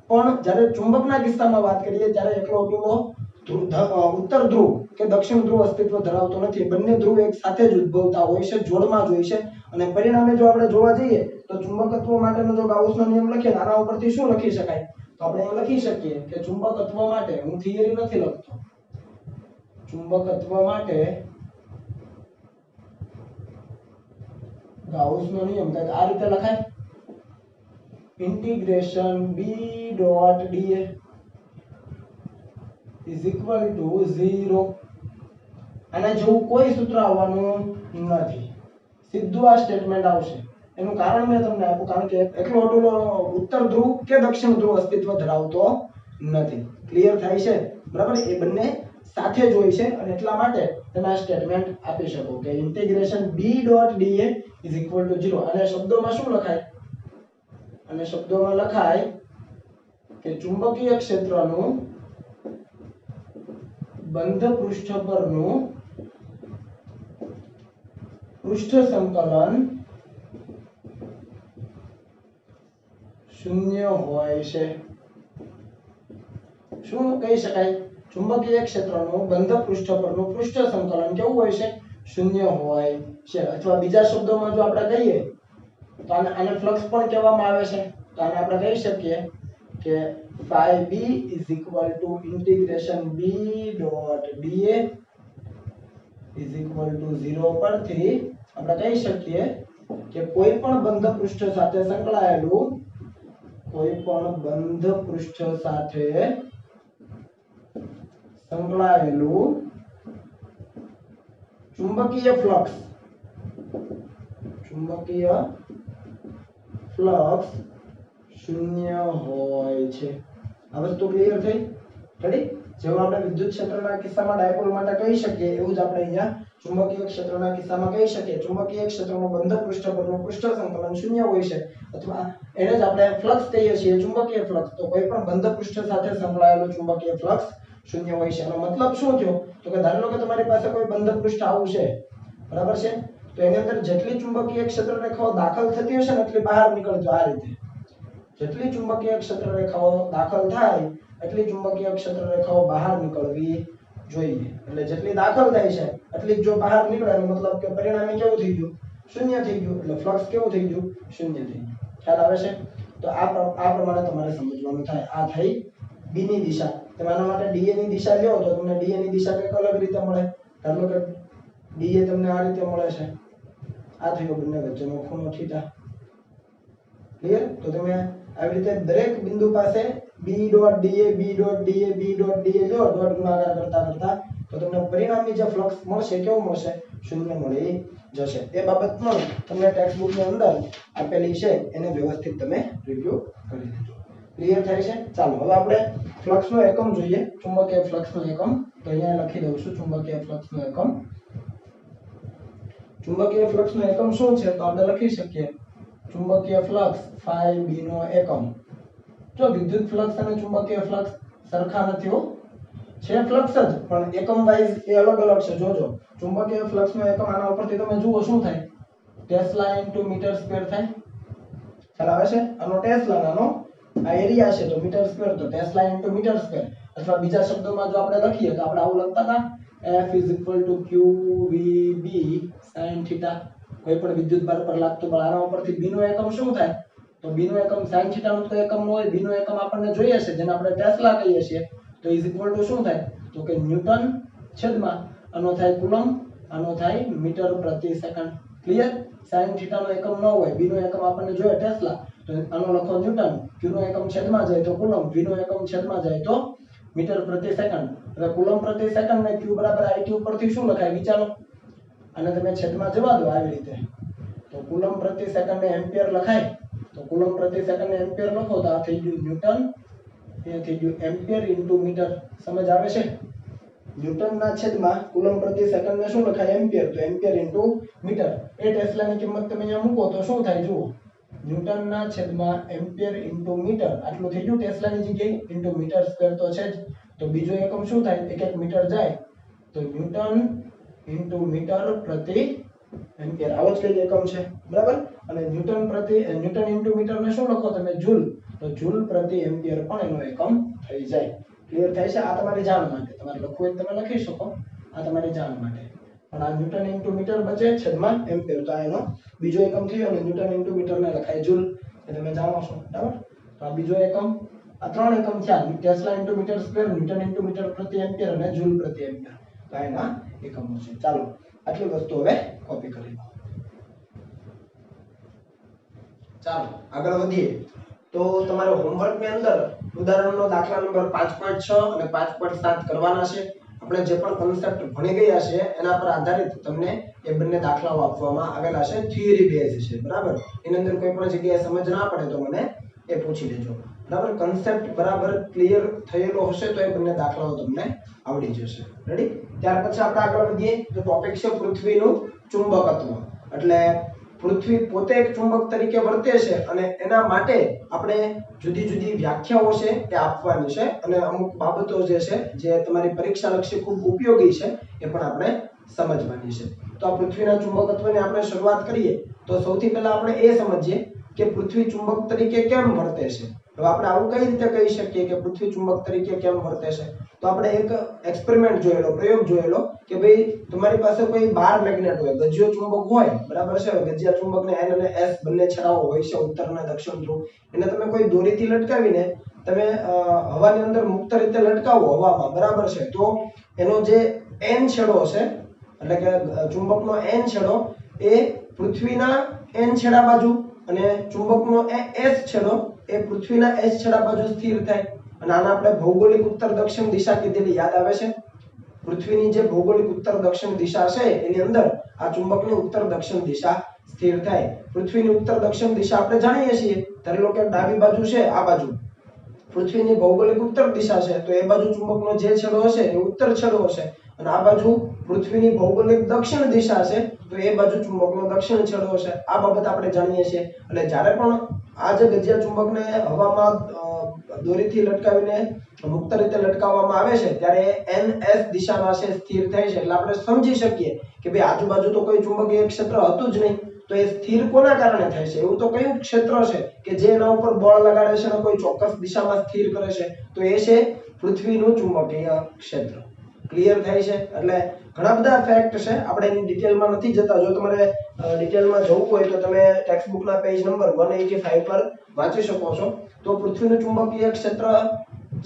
Speaker 1: પણ જ્યારે ચુંબકના કિસ્સામાં વાત કરીએ ત્યારે એકલો અટુલો ઉત્તર ધ્રુવ કે દક્ષિણ ધ્રુવ અસ્તિત્વ ધરાવતો નથી. બંને ધ્રુવ એક સાથે જ ઉદ્ભવતા હોય છે, જોડમાં જ હોય છે. અને પરિણામે જો આપણે જોવા જઈએ તો ચુંબકત્વ માટેનો જો ગાઉસનો નિયમ લખીએ આના ઉપરથી શું લખી શકાય? તો આપણે એ લખી શકીએ કે ચુંબકત્વ માટે, હું થિયરી નથી લખતો, ચુંબકત્વ માટે ગાઉસનો નિયમ કંઈક આ રીતે લખાય: integration B dot dA is equal to 0. આના જેવું કોઈ સૂત્ર આવવાનું નથી, સીધું આ સ્ટેટમેન્ટ આવશે. એનું કારણ મેં તમને આપ્યું, કારણ કે એકલો અટુલો ઉત્તર ધ્રુવ કે દક્ષિણ ધ્રુવ અસ્તિત્વ ધરાવતો નથી. ક્લિયર થાય છે? બરાબર. એ બંને સાથે જ હોય છે અને એટલા માટે તમે આ સ્ટેટમેન્ટ આપી શકો કે integration B dot dA is equal to 0. અને શબ્દોમાં શું લખાય? અને શબ્દોમાં લખાય કે ચુંબકીય ક્ષેત્રનું બંધ પૃષ્ઠ પરનું પૃષ્ઠ સંકલન શૂન્ય હોય છે. શું કહી શકાય? ચુંબકીય ક્ષેત્રનું બંધ પૃષ્ઠ પરનું પૃષ્ઠ સંકલન કેવું હોય છે? શૂન્ય હોય છે. અથવા બીજા શબ્દોમાં જો આપણે કહીએ તો આને ફ્લક્સ પણ કહેવામાં આવે છે. તો આને આપણે કહી શકીએ કે phi b is equal to integration b dot dA is equal to 0 પરથી આપણે કહી શકીએ કે કોઈ પણ બંધ પૃષ્ઠ સાથે સંકળાયેલું ચુંબકીય ફ્લક્સ શૂન્ય હોય છે. આ વસ્તુ ક્લિયર થઈ? રેડી? જેવું આપણે વિદ્યુત ક્ષેત્રના કિસ્સામાં ડાયપોલ માટે કહી શકીએ એવું જ આપણે અહીંયા ચુંબકીય ક્ષેત્રના કિસ્સામાં કહી શકીએ ચુંબકીય ક્ષેત્રનું બંધ પૃષ્ઠ પરનું પૃષ્ઠ સંકલન શૂન્ય હોય છે. અથવા એને જ આપણે ફ્લક્સ કહીએ છીએ, ચુંબકીય ફ્લક્સ. તો કોઈ પણ બંધ પૃષ્ઠ સાથે સંકળાયેલું ચુંબકીય ફ્લક્સ શૂન્ય હોય છે. આનો મતલબ શું થયો? તો કે ધારી લો કે તમારી પાસે કોઈ બંધ પૃષ્ઠ આવું છે, બરાબર છે? તો એની અંદર જેટલી ચુંબકીય ક્ષેત્ર રેખાઓ દાખલ થતી હશે ને એટલી બહાર નીકળજો. આ રીતે જેટલી ચુંબકીય ક્ષેત્ર રેખાઓ દાખલ થાય એટલી ચુંબકીય ક્ષેત્ર રેખાઓ બહાર નીકળવી જોઈએ. એટલે જેટલી દાખલ થાય છે એટલી જો બહાર નીકળે એનો મતલબ કે પરિણામી કેવું થઈ ગયું? શૂન્ય થઈ ગયું. એટલે ફ્લક્સ કેવું થઈ ગયું? શૂન્ય થઈ ગયું. ખ્યાલ આવે છે? તો આ પ્રમાણે તમારે સમજવાનું થાય. આ થઈ b ની દિશા. તમે આના માટે dA ની દિશા લ્યો તો તમને dA ની દિશા કંઈક અલગ રીતે મળે. ધારો કે dA તમને આ રીતે મળે છે. આ થયો બંને વચ્ચેનો ખૂણો થીટા. ક્લિયર? તો તમે આવી રીતે દરેક બિંદુ પાસે b dot dA b dot dA b dot dA લો ડોટ ગુણાકાર કરતા કરતા તો તમને પરિણામી જે ફ્લક્સ મળશે કેવું મળશે? શૂન્ય મળી જશે. એ બાબત પણ તમને ટેક્સ્ટ બુક ની અંદર આપેલી છે, એને વ્યવસ્થિત તમે રિવ્યુ કરી લેજો. ક્લિયર થાય છે? ચાલો હવે આપણે ફ્લક્સનો એકમ જોઈએ. ચુંબકીય ફ્લક્સનો એકમ તો અહીંયા લખી દઉં છું. ચુંબકીય ફ્લક્સનો એકમ. ચુંબકીય ફ્લક્સનો એકમ શું છે? તો આપણે લખી શકીએ ચુંબકીય ફ્લક્સ phi b નો એકમ. જો વિદ્યુત ફ્લક્સ અને ચુંબકીય ફ્લક્સ સરખા નથી હો, છે ફ્લક્સ જ પણ એકમ વાઇઝ એ અલગ અલગ છે. જોજો ચુંબકીય ફ્લક્સનો એકમ આના ઉપરથી તમે જુઓ શું થાય? ટેસ્લા * મીટર સ્ક્વેર થાય. ખ્યાલ આવે છે? આનો ટેસ્લા નાનો આ એરિયા છે તો મીટર સ્ક્વેર, તો ટેસ્લા * મીટર સ્ક્વેર. અથવા બીજા શબ્દોમાં જો આપણે લખીએ તો આપણે આવું લખતા હતા F = qvb sin θ. કોઈ પણ વિદ્યુત ભાર પર લાગતું બળ. આના ઉપરથી b નો એકમ શું થાય? તો b નો એકમ sin θ નો તો એકમ નો હોય, b નો એકમ આપણને જોઈએ છે જેને આપણે ટેસ્લા કહીએ છીએ, તો ઇઝ ઇક્વલ ટુ શું થાય તો કે ન્યૂટન છેદમાં આનો થાય કુલમ, આનો થાય મીટર પ્રતિ સેકન્ડ. ક્લિયર? sin θ નો એકમ ન હોય, b નો એકમ આપણને જોઈએ ટેસ્લા, તો આનો લખો ન્યૂટન, q નો એકમ છેદમાં જાય તો કુલમ, v નો એકમ છેદમાં જાય તો મીટર પ્રતિ સેકન્ડ. એટલે કુલમ પ્રતિ સેકન્ડ ને q બરાબર it ઉપરથી શું લખાય વિચારો? અને તમે છેદમાં જવા દો આવી રીતે, તો કુલમ પ્રતિ સેકન્ડ ને એમ્પિયર લખાય, તો કુલમ પ્રતિ સેકન્ડ ને એમ્પિયર લખો તો આ થઈ ગયું ન્યૂટન, એ થઈ ગયું એમ્પિયર ઇન્ટુ મીટર. સમજ આવે છે? ન્યૂટન ના છેદમાં કુલમ પ્રતિ સેકન્ડ ને શું લખાય એમ્પિયર, તો એમ્પિયર ઇન્ટુ મીટર. એ ટેસ્લાની કિંમત તમે અહીંયા મૂકો તો શું થાય જુઓ, ન્યૂટન ના છેદમાં એમ્પિયર ઇન્ટુ મીટર આટલું થઈ ગયું ટેસ્લાની જગ્યાએ, ઇન્ટુ મીટર સ્ક્વેર તો છે જ. તો બીજો એકમ શું થાય, એક એક મીટર જાય તો ન્યૂટન ઇન્ટુ મીટર પ્રતિ એમ્પિયર, આવો જ કઈ એકમ છે. બરાબર? અને ન્યૂટન ઇન્ટુ મીટર ને શું લખો તમે જૂલ, તો જૂલ પ્રતિ એમ્પિયર પણ એનો એકમ થઈ જાય. ક્લિયર થાય છે? આ તમારી જાણ માટે, તમારે લખવું હોય તમે લખી શકો, આ તમારી જાણ માટે. પણ આ ન્યૂટન ઇન્ટુ મીટર બચે છેદમાં એમ્પિયર, તો આ એનો બીજો એકમ થયો અને ન્યૂટન ઇન્ટુ મીટર ને લખાય જૂલ, એ તમે જાણો છો. બરાબર? તો આ બીજો એકમ, આ ત્રણ એકમ થયા, tesla into metre square, newton into metre પ્રતિ એમ્પિયર અને જૂલ પ્રતિ એમ્પિયર. તો એના એકમો છે. ચાલો આટલી વસ્તુ હવે કોપી કરી લો. ચાલો આગળ વધીએ. તો તમારે હોમવર્ક ની અંદર ઉદાહરણનો દાખલા નંબર 5.6 અને 5.7 કરવાના છે. આપણે જે પણ કન્સેપ્ટ ભણી ગયા છે એના પર આધારિત તમને એ બંને દાખલાઓ આપવામાં આવેલા છે, થિયરી બેઝ છે. બરાબર? એની અંદર કોઈ પણ જગ્યાએ સમજ ના પડે તો મને એ પૂછી લેજો. બરાબર? કન્સેપ્ટ બરાબર ક્લિયર થયેલો હશે તો એ બંને દાખલાઓ તમને આવડી જશે. રેડી? ત્યાર પછી આપણે આગળ વધીએ તો ટોપિક છે પૃથ્વીનું ચુંબકત્વ. એટલે પૃથ્વી પોતે એક ચુંબક તરીકે વર્તે છે અને એના માટે આપણે જુદી જુદી વ્યાખ્યાઓ છે એ આપવાની છે અને અમુક બાબતો જે છે જે તમારી પરીક્ષા લક્ષી ખૂબ ઉપયોગી છે એ પણ આપણે સમજવાની છે. તો આ પૃથ્વીના ચુંબકત્વની આપણે શરૂઆત કરીએ તો સૌથી પહેલા આપણે એ સમજીએ કે પૃથ્વી ચુંબક તરીકે કેમ વર્તે છે. તો આપણે આવું કઈ રીતે કહી શકીએ કે પૃથ્વી ચુંબક તરીકે કેમ વર્તે છે? તો આપણે એક એક્સપેરિમેન્ટ જોયેલો, પ્રયોગ જોયેલો કે ભાઈ તમારી પાસે કોઈ બાર મેગ્નેટ હોય, ગજિયો ચુંબક હોય. બરાબર છે? ગજિયા ચુંબકને N અને S બંને છેડાઓ હોય છે, ઉત્તર અને દક્ષિણ ધ્રુવ. એને તમે કોઈ દોરીથી લટકાવીને તમે હવાની અંદર મુક્ત રીતે લટકાવો હવામાં, બરાબર છે, તો એનો જે N છેડો છે એટલે કે ચુંબકનો N છેડો એ પૃથ્વીના N છેડા બાજુ અને ચુંબકનો S છેડો એ પૃથ્વીના S છેડા બાજુ સ્થિર થાય. અને આને આપણે ભૌગોલિક ઉત્તર દક્ષિણ દિશા કીધેલી, યાદ આવે છે? પૃથ્વીની જે ભૌગોલિક ઉત્તર દક્ષિણ દિશા છે એની અંદર આ ચુંબકની ઉત્તર દક્ષિણ દિશા સ્થિર થાય. પૃથ્વીની ઉત્તર દક્ષિણ દિશા આપણે જાણીએ છીએ, ધારી લો કે ડાબી બાજુ છે, આ બાજુ પૃથ્વીની ભૌગોલિક ઉત્તર દિશા છે તો એ બાજુ ચુંબકનો જે છેડો હશે એ ઉત્તર છેડો હશે અને આ બાજુ પૃથ્વીની ભૌગોલિક દક્ષિણ દિશા છે તો એ બાજુ ચુંબકનો દક્ષિણ છેડો હશે. આ બાબત આપણે જાણીએ છીએ. એટલે જ્યારે પણ આ જે ગજિયા ચુંબકને હવામાં દોરીથી લટકાવીને મુક્ત રીતે લટકાવવામાં આવે છે ત્યારે NS દિશામાં છે સ્થિર થાય છે. એટલે આપણે સમજી શકીએ કે ભાઈ આજુબાજુ તો કોઈ ચુંબકીય ક્ષેત્ર હતું જ નહીં, તો એ સ્થિર કોના કારણે થાય છે? એવું તો કયું ક્ષેત્ર છે કે જે એના ઉપર બળ લગાડે છે અને કોઈ ચોક્કસ દિશામાં સ્થિર કરે છે? તો એ છે પૃથ્વીનું ચુંબકીય ક્ષેત્ર. ક્લિયર થાય છે? એટલે ઘણા બધા ફેક્ટ છે, આપણે એની ડિટેલમાં નથી જતા. જો તમારે ડિટેલમાં જવું હોય તો તમે ટેક્સ્ટબુકના પેજ નંબર 185 પર વાંચી શકો છો. તો પૃથ્વીનું ચુંબકીય ક્ષેત્ર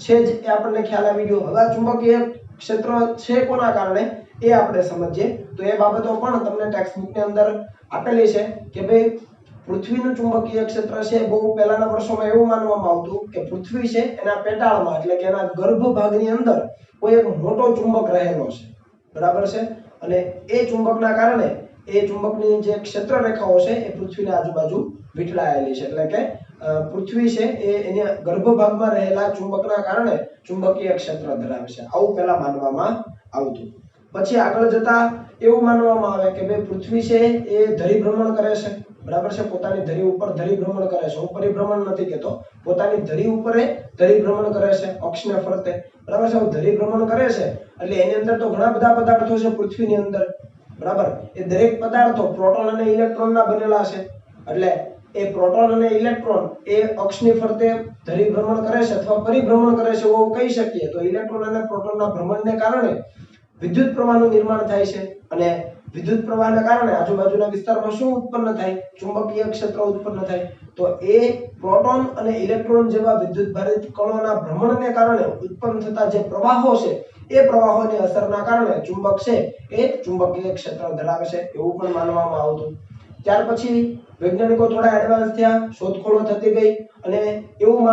Speaker 1: છે જ એ આપણને ખ્યાલ આવી ગયો. હવે આ ચુંબકીય ક્ષેત્ર છે કોના કારણે એ આપણે સમજીએ તો એ બાબતો પણ તમને ટેક્સ્ટબુકની અંદર આપેલી છે કે ભાઈ પૃથ્વીનું ચુંબકીય ક્ષેત્ર છે બહુ પહેલાના વર્ષોમાં એવું માનવામાં આવતું કે પૃથ્વી છે એના પેટાળમાં એટલે કે એના ગર્ભ ભાગની અંદર કોઈ એક મોટો ચુંબક રહેલો છે. બરાબર છે? અને એ ચુંબકના કારણે એ ચુંબકની જે ક્ષેત્ર રેખાઓ છે એ પૃથ્વીની આજુબાજુ વીંટળાયેલી છે. એટલે કે પૃથ્વી છે એ એના ગર્ભ ભાગમાં રહેલા ચુંબકના કારણે ચુંબકીય ક્ષેત્ર ધરાવે છે. આવું પહેલા માનવામાં આવતું. પછી આગળ જતા એવું માનવામાં આવે કે ભાઈ પૃથ્વી છે એ ધરી ભ્રમણ કરે છે. બરાબર છે? પોતાની ધરી ઉપર ધરી ભ્રમણ કરે છે. હું પરિભ્રમણ નથી કહેતો, પોતાની ધરી ઉપર ધરી ભ્રમણ કરે છે અક્ષને ફરતે. બરાબર છે? ધરી ભ્રમણ કરે છે એટલે એની અંદર તો ઘણા બધા પદાર્થો છે પૃથ્વીની અંદર. બરાબર? એ દરેક પદાર્થો પ્રોટોન અને ઇલેક્ટ્રોનના બનેલા છે. એટલે એ પ્રોટોન અને ઇલેક્ટ્રોન એ અક્ષની ફરતે ધરી ભ્રમણ કરે છે અથવા પરિભ્રમણ કરે છે એવું કહી શકીએ. તો ઇલેક્ટ્રોન અને પ્રોટોનના ભ્રમણને કારણે વિદ્યુત પ્રવાહનું નિર્માણ થાય છે અને વિદ્યુત પ્રવાહના કારણે આજુબાજુના વિસ્તારમાં શું ઉત્પન્ન થાય? ચુંબકીય ક્ષેત્ર ઉત્પન્ન થાય. તો એ પ્રોટોન અને ઇલેક્ટ્રોન જેવા વિદ્યુત ભારિત કણોના ભ્રમણને કારણે ઉત્પન્ન થતા જે પ્રવાહો છે એ પ્રવાહોની અસરના કારણે ચુંબક છે એ ચુંબકીય ક્ષેત્ર ધરાવે છે એવું પણ માનવામાં આવતું. ત્યાર પછી વૈજ્ઞાનિકો થોડા એડવાન્સ થયા, શોધખોળો થતી ગઈ અને એવું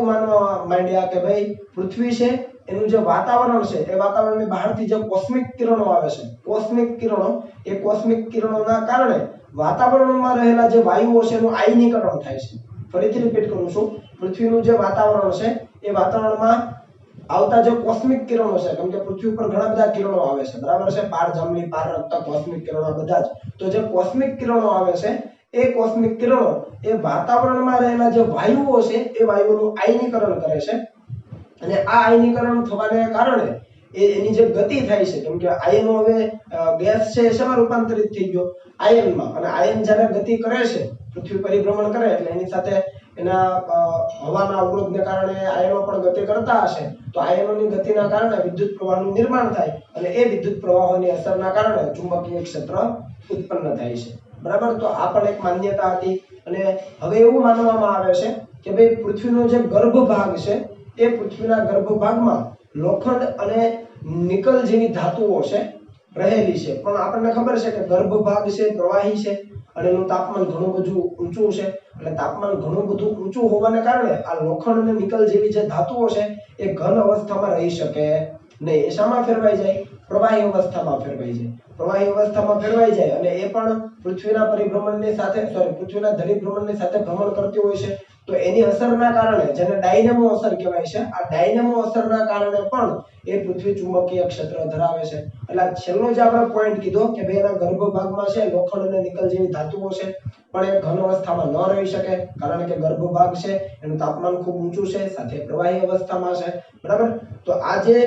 Speaker 1: માનવા માંડ્યા કે ભાઈ પૃથ્વી છે એનું જે વાતાવરણ છે એ વાતાવરણની બહારથી જે કોસ્મિક કિરણો આવે છે, કોસ્મિક કિરણોના કારણે વાતાવરણમાં રહેલા જે વાયુઓ છે એનું આયનીકરણ થાય છે. ફરીથી રિપીટ કરું છું, પૃથ્વીનું જે વાતાવરણ છે એ વાતાવરણમાં આવતા જે કોસ્મિક કિરણો છે, કેમ કે પૃથ્વી ઉપર ઘણા બધા કિરણો આવે છે, બરાબર છે, પારજાંબલી, પારરક્ત, કોસ્મિક કિરણો બધા જ. તો જે કોસ્મિક કિરણો આવે છે એ કોસ્મિક કિરણો એ વાતાવરણમાં રહેલા જે વાયુઓ છે એ વાયુઓનું આયનીકરણ કરે છે અને આ આયનીકરણ થવાને કારણે એની જે ગતિ થાય છે, કેમ કે આયનો હવે ગેસ છે શેમાં રૂપાંતરિત થઈ ગયો? આયનમાં. અને આયન જ્યારે ગતિ કરે છે, પૃથ્વી પરિભ્રમણ કરે એટલે એની સાથે એના હવાના અવરોધને કારણે આયનો પણ ગતિ કરતા હશે. તો આયનોની ગતિના કારણે વિદ્યુત પ્રવાહનું નિર્માણ થાય અને એ વિદ્યુત પ્રવાહોની અસરના કારણે ચુંબકીય ક્ષેત્ર ઉત્પન્ન થાય છે. બરાબર. તો આ પણ એક માન્યતા હતી. અને હવે એવું માનવામાં આવે છે કે ભાઈ પૃથ્વીનો જે ગર્ભ ભાગ છે એ પૃથ્વીના ગર્ભ ભાગમાં લોખંડ અને નિકલ જેવી ધાતુઓ છે રહેલી છે. પણ આપણને ખબર છે કે ગર્ભ ભાગ છે પ્રવાહી છે અને એનું તાપમાન ઘણું બધું ઊંચું છે. એટલે તાપમાન ઘણું બધું ઊંચું હોવાને કારણે આ લોખંડ અને નિકલ જેવી જે ધાતુઓ છે એ ઘન અવસ્થામાં રહી શકે નહીં. એ શામાં ફેરવાઈ જાય? પ્રવાહી અવસ્થામાં ફેરવાઈ જાય. પ્રવાહી અવસ્થામાં ફેરવાઈ જાય અને એ પણ પૃથ્વીના પરિભ્રમણની સાથે પૃથ્વીના ધરીભ્રમણની સાથે ભ્રમણ કરતી હોય છે. તો એની અસરના કારણે, જેને ડાયનેમો અસર કહેવાય છે, આ ડાયનેમો અસરના કારણે પણ એ પૃથ્વી ચુંબકીય ક્ષેત્ર ધરાવે છે. એટલે છેલ્લો જે આપણે પોઈન્ટ કીધો કે ભાઈ એના ગર્ભ ભાગમાં છે લોખંડ અને નિકલ જેવી ધાતુઓ છે પણ એ ઘન અવસ્થામાં ન રહી શકે, કારણ કે ગર્ભ ભાગ છે એનું તાપમાન ખૂબ ઊંચું છે, સાથે પ્રવાહી અવસ્થામાં છે. બરાબર. તો આ જે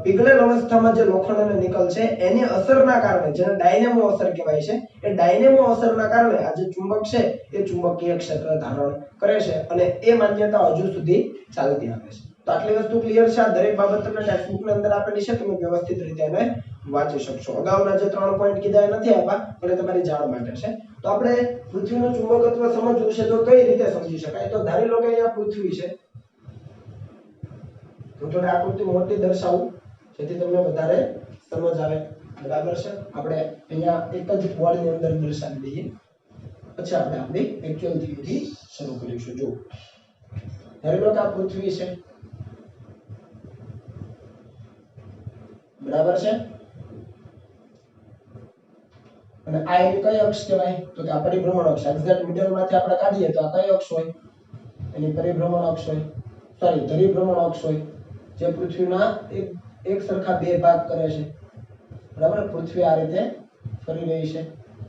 Speaker 1: પીગળેલ અવસ્થામાં જે લોખંડ અને નિકલ છે એની અસરના કારણે, જેને ડાયનેમો અસર કહેવાય છે, એ ડાયનેમો અસરના કારણે આ જે ચુંબક છે એ ચુંબકીય ક્ષેત્ર ધારણ કરે છે અને એ માન્યતા હજુ સુધી ચાલતી આવે છે. તો આટલી વસ્તુ ક્લિયર છે. આ દરેક બાબત તમને ટેક્સ્ટબુકની અંદર આપેલી છે, તમે વ્યવસ્થિત રીતે એને વાંચી શકશો. અગાઉના જે 3 પોઈન્ટ કીધા એ નથી આપ્યા, પણ તમારી જાણ માટે છે. તો આપણે પૃથ્વીનું ચુંબકત્વ સમજવું છે તો કઈ રીતે સમજી શકાય? તો ધારી લો કે અહીંયા પૃથ્વી છે. હું થોડી આકૃતિ મોટી દર્શાવું જેથી તમને વધારે સમજ આવે. બરાબર છે. આપણે અહીંયા એક જ બોર્ડની અંદર દર્શાવી દઈએ, પછી આપણે આપણી એક્ચ્યુઅલ થિયરી શરૂ કરીશું. જો ધારી લો કે આ પૃથ્વી છે, બરાબર છે, અને આ એની કઈ અક્ષ કહેવાય? તો કે આ પરિભ્રમણ અક્ષ. એક્ઝેક્ટ મિડલમાંથી આપણે કાઢીએ તો આ કઈ અક્ષ હોય? એની પરિભ્રમણ અક્ષ હોય, ધરીભ્રમણ અક્ષ હોય, જે પૃથ્વીના એક સરખા બે ભાગ કરે છે. બરાબર. પૃથ્વી આ રીતે ફરી રહી છે,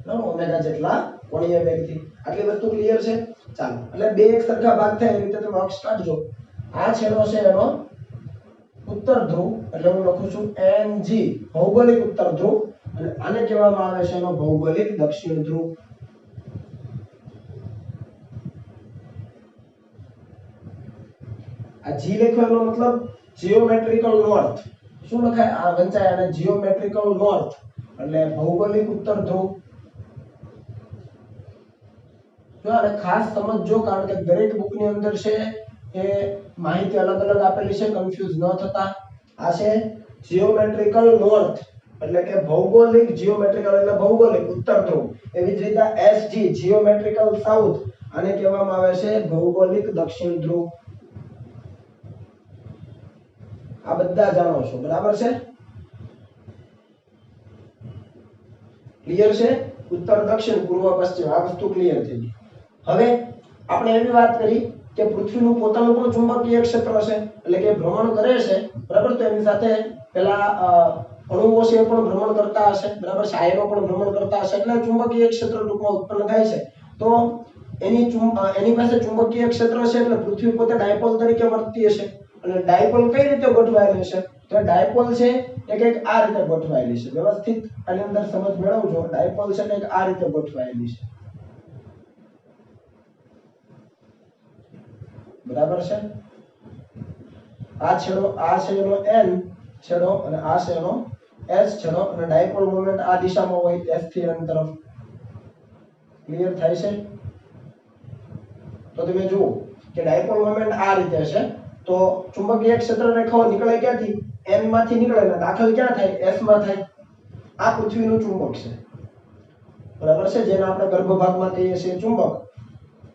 Speaker 1: બરાબર, ઓમેગા જેટલા કોણીય વેગથી. આટલી વસ્તુ ક્લિયર છે? ચાલો, એટલે બે એક સરખા ભાગ થાય એ રીતે તમે અક્ષ કાઢજો. આ છેડો છે એનો ઉત્તર ધ્રુવ, એટલે હું લખું છું NG, ભૌગોલિક ઉત્તર ધ્રુવ, અને આને કહેવામાં આવે છે એનો ભૌગોલિક દક્ષિણ ધ્રુવ. આ જી લખવાનો મતલબ જીઓમેટ્રિકલ નોર્થ. શું લખાય? આ વંચાય અને જીઓમેટ્રિકલ નોર્થ એટલે ભૌગોલિક ઉત્તર ધ્રુવ. જો આને ખાસ સમજજો, કારણ કે દરેક બુકની અંદર છે એ માહિતી અલગ અલગ આપેલી છે, કન્ફ્યુઝ ન થતા. આ છે જીઓમેટ્રિકલ નોર્થ એટલે કે ભૌગોલિક, જીઓમેટ્રિકલ એટલે ભૌગોલિક ઉત્તર ધ્રુવ. એવી જ રીતે SG જીઓમેટ્રિકલ સાઉથ, આને કહેવામાં આવે છે ભૌગોલિક દક્ષિણ ધ્રુવ. આ બધા જાણો છો, બરાબર છે? ક્લિયર છે? ઉત્તર દક્ષિણ પૂર્વ પશ્ચિમ આ વસ્તુ ક્લિયર થઈ ગઈ. હવે આપણે એવી વાત કરી કે પૃથ્વીનું પોતાનું પણ ચુંબકીય ક્ષેત્ર છે, એટલે કે ભ્રમણ કરે છે, બરાબર. તો એની સાથે પેલા અણુઓ છે એ પણ ભ્રમણ કરતા હશે, બરાબર છે, આયનો પણ ભ્રમણ કરતા હશે, એટલે ચુંબકીય ક્ષેત્ર ટૂંકમાં ઉત્પન્ન થાય છે. તો એની પાસે ચુંબકીય ક્ષેત્ર છે એટલે પૃથ્વી પોતે ડાયપોલ તરીકે વર્તતી હશે. અને ડાયપોલ કઈ રીતે ગોઠવાયેલી છે? તો ડાયપોલ છે એ કંઈક આ રીતે ગોઠવાયેલી છે. વ્યવસ્થિત આની અંદર સમજ મેળવજો. ડાયપોલ છે કંઈક આ રીતે ગોઠવાયેલી છે, બરાબર છે. આ છેડો, આ છે એનો N છેડો અને આ છે એનો S છેડો અને ડાયપોલ મોમેન્ટ આ દિશામાં હોય S થી N તરફ. ક્લિયર થાય છે? તો તમે જુઓ કે ડાયપોલ મોમેન્ટ આ રીતે છે. તો ચુંબકીય ક્ષેત્ર રેખાઓ નીકળે ક્યાંથી? N માંથી નીકળે ને દાખલ ક્યાં થાય? S માં થાય. આ પૃથ્વીનું ચુંબક છે. બરાબર છે? જેને આપણે ગર્ભભાગમાં કહીએ છીએ ચુંબક.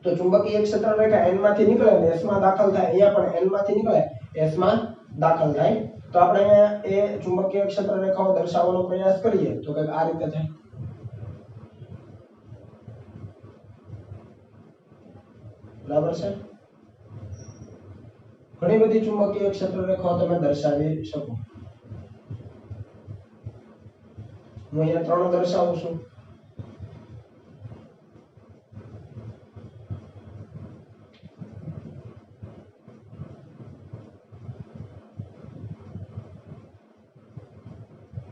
Speaker 1: તો ચુંબકીય ક્ષેત્ર રેખા N માંથી નીકળે ને S માં દાખલ થાય. અહીંયા પણ N માંથી નીકળે S માં દાખલ થાય. તો આપણે અહીંયા એ ચુંબકીય ક્ષેત્ર રેખાઓ દર્શાવવાનો પ્રયાસ કરીએ તો કંઈક આ રીતે થાય. બરાબર છે? ઘણી બધી ચુંબકીય ક્ષેત્ર રેખાઓ તમે દર્શાવી શકો. હું અહીંયા 3 દર્શાવું છું.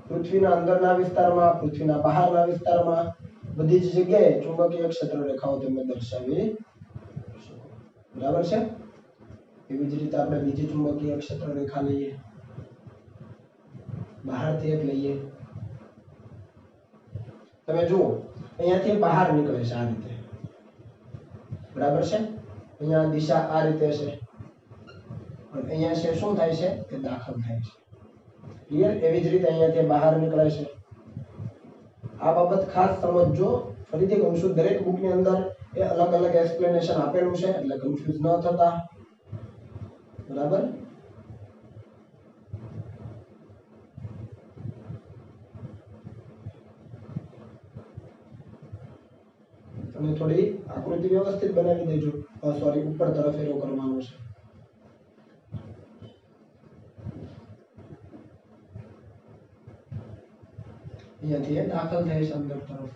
Speaker 1: પૃથ્વીના અંદરના વિસ્તારમાં, પૃથ્વીના બહારના વિસ્તારમાં બધી જ જગ્યાએ ચુંબકીય ક્ષેત્ર રેખાઓ તમે દર્શાવી શકો. બરાબર છે? એવી જ રીતે આપણે બીજી ચુંબકીય ક્ષેત્ર રેખા લઈએ. બહારથી એક લઈએ. તમે જુઓ અહીંયાથી બહાર નીકળે છે આ રીતે. બરાબર છે? અહીંયા દિશા આ રીતે છે અને અહીંયા છે શું થાય છે કે દાખલ થાય છે. ક્લિયર? એવી જ રીતે અહીંયાથી બહાર નીકળે છે. આ બાબત ખાસ સમજજો. ફરીથી કહું છું, દરેક બુકની અંદર એ અલગ અલગ એક્સપ્લેનેશન આપેલું છે એટલે કન્ફ્યુઝ ન થતા. બરાબર? તમે થોડી આકૃતિ વ્યવસ્થિત બનાવી દેજો. સોરી, ઉપર તરફ એરો કરવાનો છે. અહીંયાથી દાખલ થાય છે અંદર તરફ.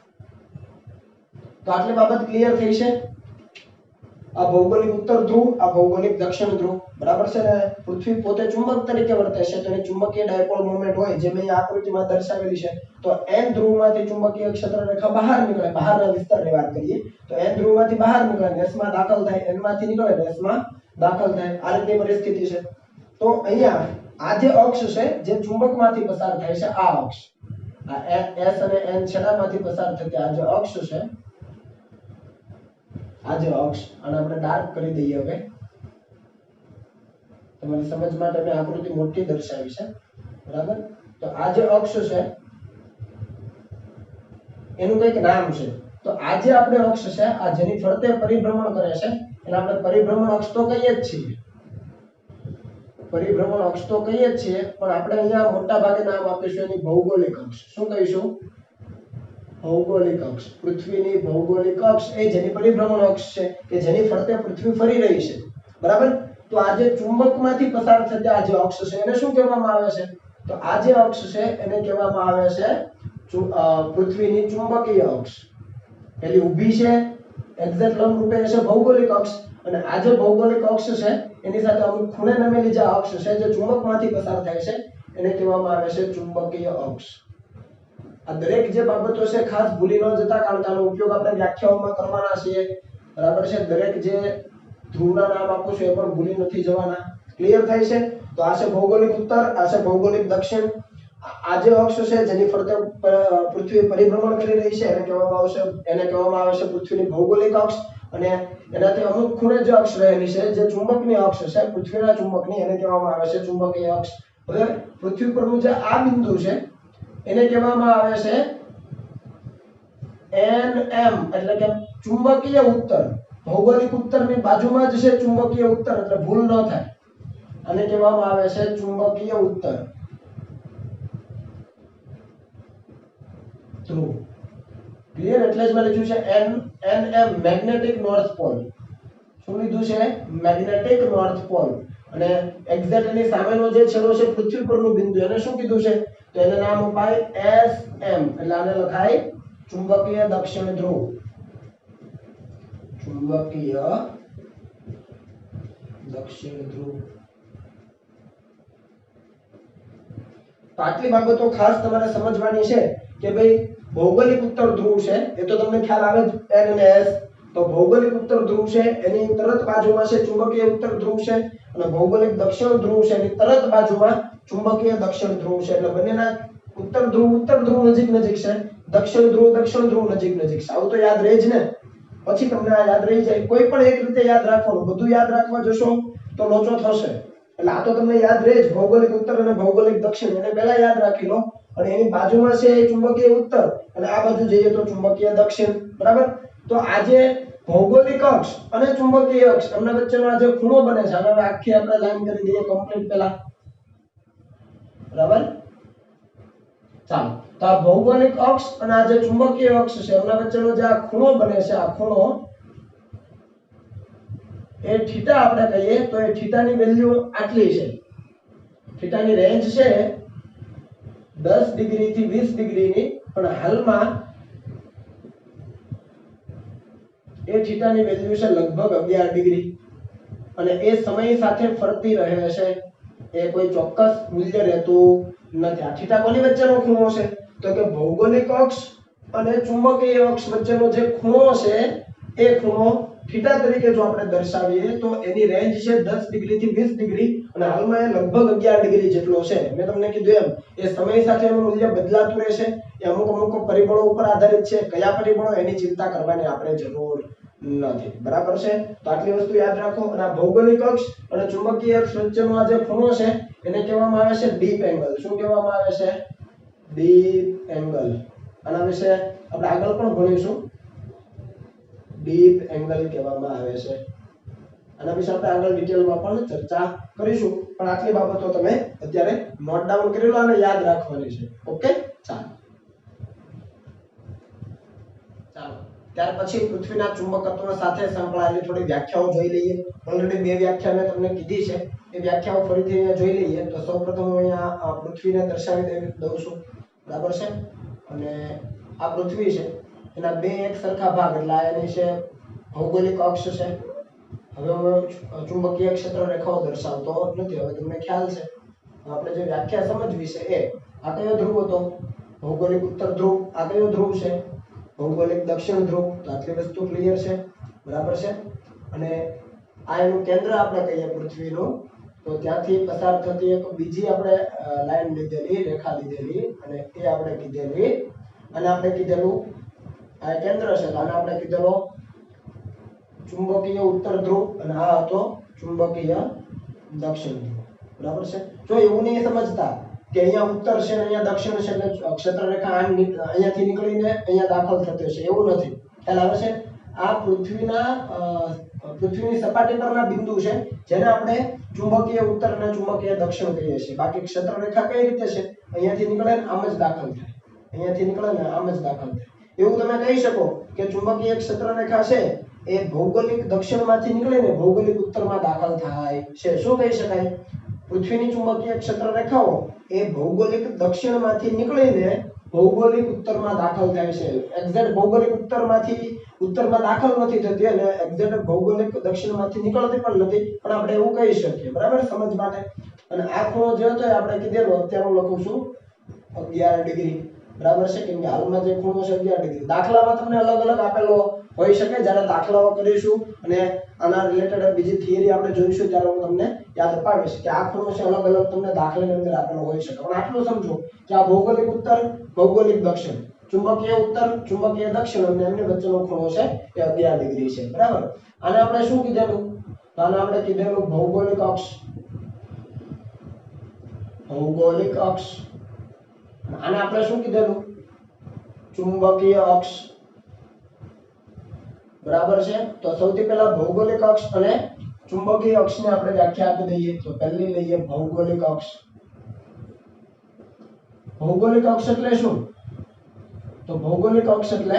Speaker 1: તો આટલી બાબત ક્લિયર થઈ છે. આ ભૌગોલિક ઉત્તર ધ્રુવ, આ ભૌગોલિક દક્ષિણ ધ્રુવ. બરાબર છે ને? પૃથ્વી પોતે ચુંબક તરીકે વર્તે છે તો એની ચુંબકીય ડાયપોલ મોમેન્ટ હોય જે મેં આકૃતિમાં દર્શાવેલી છે. તો N ધ્રુવમાંથી ચુંબકીય ક્ષેત્ર રેખા બહાર નીકળે. બહારના વિસ્તારની વાત કરીએ તો N ધ્રુવમાંથી બહાર નીકળે, S માં દાખલ થાય. N માંથી નીકળે, S માં દાખલ થાય. આ રીતની પરિસ્થિતિ છે. તો અહીંયા આ જે અક્ષ છે જે ચુંબકમાંથી પસાર થાય છે, આ અક્ષ, આ S અને N છેડામાંથી પસાર થતી આ જે અક્ષ છે, આ જે અક્ષ, આને આપણે ડાર્ક કરી દઈએ. હવે તમારી સમજ માટે મેં આકૃતિ મોટી દર્શાવી છે. બરાબર? તો આ જે અક્ષ છે એનું કંઈક નામ છે. તો આ જે આપણે અક્ષ છે, આ જેની ફરતે પરિભ્રમણ કરે છે એને આપણે પરિભ્રમણ અક્ષ તો કહીએ જ છીએ. પરિભ્રમણ અક્ષ તો કહીએ જ છીએ, પણ આપણે અહીંયા મોટા ભાગે નામ આપીશું એની ભૌગોલિક અક્ષ. શું કહીશું? ભૌગોલિક અક્ષ. પૃથ્વીની ભૌગોલિક અક્ષ એ જેની પરિભ્રમણ અક્ષ છે કે જેની ફરતે પૃથ્વી ફરી રહી છે. બરાબર? તો આ જે ચુંબકમાંથી પસાર થતી આ જે અક્ષ છે એને શું કહેવામાં આવે છે? તો આ જે અક્ષ છે એને કહેવામાં આવે છે પૃથ્વીની ચુંબકીય અક્ષ. પેલી ઊભી છે એક્ઝેક્ટ લંબ રૂપે છે ભૌગોલિક અક્ષ, અને આ જે ભૌગોલિક અક્ષ છે એની સાથે અમુક ખૂણે નમેલી જે અક્ષ છે જે ચુંબકમાંથી પસાર થાય છે એને કહેવામાં આવે છે ચુંબકીય અક્ષ. આ દરેક જે બાબતો છે ખાસ ભૂલી ન જતા, કારણ કે આનો ઉપયોગ આપણે વ્યાખ્યાઓમાં કરવાના છીએ. બરાબર છે? દરેક જે ધ્રુવના નામ આપું છું એ પણ ભૂલી નથી જવાના. ક્લિયર થાય છે? તો આ છે ભૌગોલિક ઉત્તર, આ છે ભૌગોલિક દક્ષિણ. આ જે અક્ષ છે જેની ફરતે પૃથ્વી પરિભ્રમણ કરી રહી છે એને કહેવામાં આવે છે પૃથ્વીની ભૌગોલિક અક્ષ. અને એનાથી અમુક ખૂણે જે અક્ષ રહેલી છે જે ચુંબકની અક્ષ છે, પૃથ્વીના ચુંબકની, એને કહેવામાં આવે છે ચુંબકીય અક્ષ. હવે પૃથ્વી પરનું જે આ બિંદુ છે એને કહેવામાં આવે છે NM, એટલે કે ચુંબકીય ઉત્તર. ભૌગોલિક ઉત્તરની બાજુમાં જ છે ચુંબકીય ઉત્તર, એટલે ભૂલ ન થાય. આને કહેવામાં આવે છે ચુંબકીય ઉત્તર ધ્રુવ. ક્લિયર? એટલે જ મેં લખ્યું છે NM, મેગ્નેટિક નોર્થ પોલ. શું લીધું છે? Magnetic north pole. અને એક્ઝેક્ટ એની સામેનો જે છેડો છે પૃથ્વી પરનું બિંદુ, એને શું કીધું છે? તો એને નામ અપાય SM, એટલે આને લખાય ચુંબકીય દક્ષિણ ધ્રુવ. ચુંબકીય દક્ષિણ ધ્રુવ. તો આટલી બાબતો ખાસ તમારે સમજવાની છે કે ભાઈ ભૌગોલિક ઉત્તર ધ્રુવ છે એ તો તમને ખ્યાલ આવે જ, N અને S. તો ભૌગોલિક ઉત્તર ધ્રુવ છે એની તરત બાજુમાં છે ચુંબકીય ઉત્તર ધ્રુવ છે, અને ભૌગોલિક દક્ષિણ ધ્રુવ છે એની તરત બાજુમાં ચુંબકીય દક્ષિણ ધ્રુવ છે. એટલે બંનેના ઉત્તર ધ્રુવ નજીક નજીક છે, દક્ષિણ ધ્રુવ નજીક નજીક છે. આવું તો યાદ રહે જ ને. પછી તમને આ યાદ રહી જાય. કોઈ પણ એક રીતે યાદ રાખવાનું. બધું યાદ રાખવા જશો તો લોચો થશે. એટલે આ તો તમને યાદ રહે જ. ભૌગોલિક ઉત્તર અને ભૌગોલિક દક્ષિણ એને પહેલા યાદ રાખી લો. અને એની બાજુમાં છે એ ચુંબકીય ઉત્તર અને આ બાજુ જઈએ તો ચુંબકીય દક્ષિણ. બરાબર. તો આજે ભૌગોલિક અક્ષ અને ચુંબકીય અક્ષ એમના વચ્ચેનો આ જે ખૂણો બને છે, હવે આખી આપણે લાઈન કરી દઈએ કમ્પ્લીટ પહેલા. બરાબર. ચાલો, તો આ ભૌગોલિક અક્ષ અને આ જે ચુંબકીય અક્ષ છે એમના વચ્ચેનો જે આ ખૂણો બને છે, આ ખૂણો એ થીટા આપણે કહીએ તો એ થીટાની વેલ્યુ આટલી છે. થીટાની રેન્જ છે 10 ડિગ્રી થી 20 ડિગ્રીની, પણ હાલમાં એ થીટાની વેલ્યુ છે લગભગ 11 ડિગ્રી અને એ સમય સાથે ફરતી રહે છે. એ કોઈ ચોક્કસ મૂલ્ય રહેતું નથી. આ થીટા કોની વચ્ચેનો ખૂણો છે? તો કે ભૌગોલિક અક્ષ અને ચુંબકીય અક્ષ વચ્ચેનો જે ખૂણો છે એ ખૂણો થીટા તરીકે જો આપણે દર્શાવીએ તો એની રેન્જ છે 10 ડિગ્રી થી 20 ડિગ્રી અને હાલમાં એ લગભગ 11 ડિગ્રી જેટલો છે. મેં તમને કીધું એમ એ સમય સાથે એનું મૂલ્ય બદલાતું રહેશે. એ અમુક પરિબળો ઉપર આધારિત છે. કયા પરિબળો એની ચિંતા કરવાની આપણે જરૂર નથી. બરાબર છે. તો આટલી વસ્તુ યાદ રાખો. અને આ ભૌગોલિક અક્ષ અને ચુંબકીય અક્ષ વચ્ચેનો આ જે ખૂણો છે એને કહેવામાં આવે છે ડીપ એંગલ. શું કહેવામાં આવે છે? Deep angle. આના વિશે આપણે આગળ પણ ભણીશું. ડીપ એંગલ કહેવામાં આવે છે. આના વિશે આપણે આગળ ડિટેલમાં પણ ચર્ચા કરીશું. પણ આટલી બાબતો તમે અત્યારે નોટ ડાઉન કરી લો અને યાદ રાખવાની છે. ઓકે, ચાલો. ત્યાર પછી પૃથ્વીના ચુંબકત્વ સાથે સંકળાયેલી થોડી વ્યાખ્યાઓ જોઈ લઈએ. ઓલરેડી બે વ્યાખ્યા મેં તમને કીધી છે. એ વ્યાખ્યાઓ ફરીથી અહીંયા જોઈ લઈએ. તો સૌપ્રથમ હું અહીંયા પૃથ્વીને દર્શાવી દઉં છું. બરાબર છે. અને આ પૃથ્વી છે. એના બે એક સરખા ભાગ એટલે આ એની છે ભૌગોલિક અક્ષ છે. હવે હું ચુંબકીય ક્ષેત્ર રેખાઓ દર્શાવતો નથી. હવે તમને ખ્યાલ છે. આપણે જે વ્યાખ્યા સમજવી છે એ આ કયો ધ્રુવ હતો? ભૌગોલિક ઉત્તર ધ્રુવ. આ કયો ધ્રુવ છે? ભૌગોલિક દક્ષિણ ધ્રુવ. તો આટલી વસ્તુ ક્લિયર છે. બરાબર છે. અને આ એનું કેન્દ્ર આપણે કહીએ પૃથ્વીનું. તો ત્યાંથી પસાર થતી એક બીજી આપણે લાઈન લીધેલી, રેખા લીધેલી અને એ આપણે કીધેલી અને આપણે કીધેલું આ કેન્દ્ર છે. આને આપણે કીધેલો ચુંબકીય ઉત્તર ધ્રુવ અને આ હતો ચુંબકીય દક્ષિણ ધ્રુવ. બરાબર છે. જો એવું નહીં સમજતા કે અહીંયા ઉત્તર છે અને અહીંયા દક્ષિણ છે એટલે ક્ષેત્ર રેખા અહીંયાથી નીકળીને અહીંયા દાખલ થતી હશે, એવું નથી. ખ્યાલ આવે છે? આ પૃથ્વીની સપાટી પરના બિંદુ છે જેને આપણે ચુંબકીય ઉત્તર અને ચુંબકીય દક્ષિણ કહીએ છીએ. બાકી ક્ષેત્ર રેખા કઈ રીતે છે? અહીંયાથી નીકળે ને આમ જ દાખલ થાય. અહીંયાથી નીકળે ને આમ જ દાખલ થાય. એવું તમે કહી શકો કે ચુંબકીય ક્ષેત્ર રેખા છે એ ભૌગોલિક દક્ષિણમાંથી નીકળીને ભૌગોલિક ઉત્તરમાં દાખલ થાય છે. શું કહી શકાય? પૃથ્વીની ચુંબકીય ક્ષેત્ર રેખાઓ એ ભૌગોલિક દક્ષિણમાંથી નીકળીને ભૌગોલિક ઉત્તરમાં દાખલ થાય છે. એક્ઝેક્ટ ભૌગોલિક ઉત્તરમાં દાખલ નથી થતી અને એક્ઝેક્ટ ભૌગોલિક દક્ષિણમાંથી નીકળતી પણ નથી, પણ આપણે એવું કહી શકીએ. બરાબર, સમજ માટે. અને આ ખૂણો જે હતો એ આપણે કીધેલો અત્યારે હું લખું છું 11 ડિગ્રી. બરાબર છે. કેમ કે હાલમાં જે ખૂણો છે 11 ડિગ્રી. દાખલામાં તમને અલગ અલગ આપેલો હોઈ શકે. જ્યારે દાખલાઓ કરીશું અને આના રિલેટેડ બીજી થિયરી આપણે જોઈશું ત્યારે હું તમને યાદ અપાવીશ કે આ ખૂણો છે અલગ અલગ તમને દાખલાની અંદર આપેલો હોઈ શકે. પણ આટલું સમજો કે આ ભૌગોલિક ઉત્તર, ભૌગોલિક દક્ષિણ, ચુંબકીય ઉત્તર, ચુંબકીય દક્ષિણ અને એમની વચ્ચેનો ખૂણો છે એ 11 ડિગ્રી છે. બરાબર. આને આપણે શું કીધેલું? તો આને આપણે કીધેલું ભૌગોલિક અક્ષ. ભૌગોલિક અક્ષ. આને આપણે શું કીધેલું? ચુંબકીય અક્ષ. બરાબર છે. તો સૌથી પહેલા ભૌગોલિક અક્ષ અને ચુંબકીય અક્ષને આપણે વ્યાખ્યા આપી દઈએ. તો પહેલી લઈએ ભૌગોલિક અક્ષ. ભૌગોલિક અક્ષ એટલે શું? તો ભૌગોલિક અક્ષ એટલે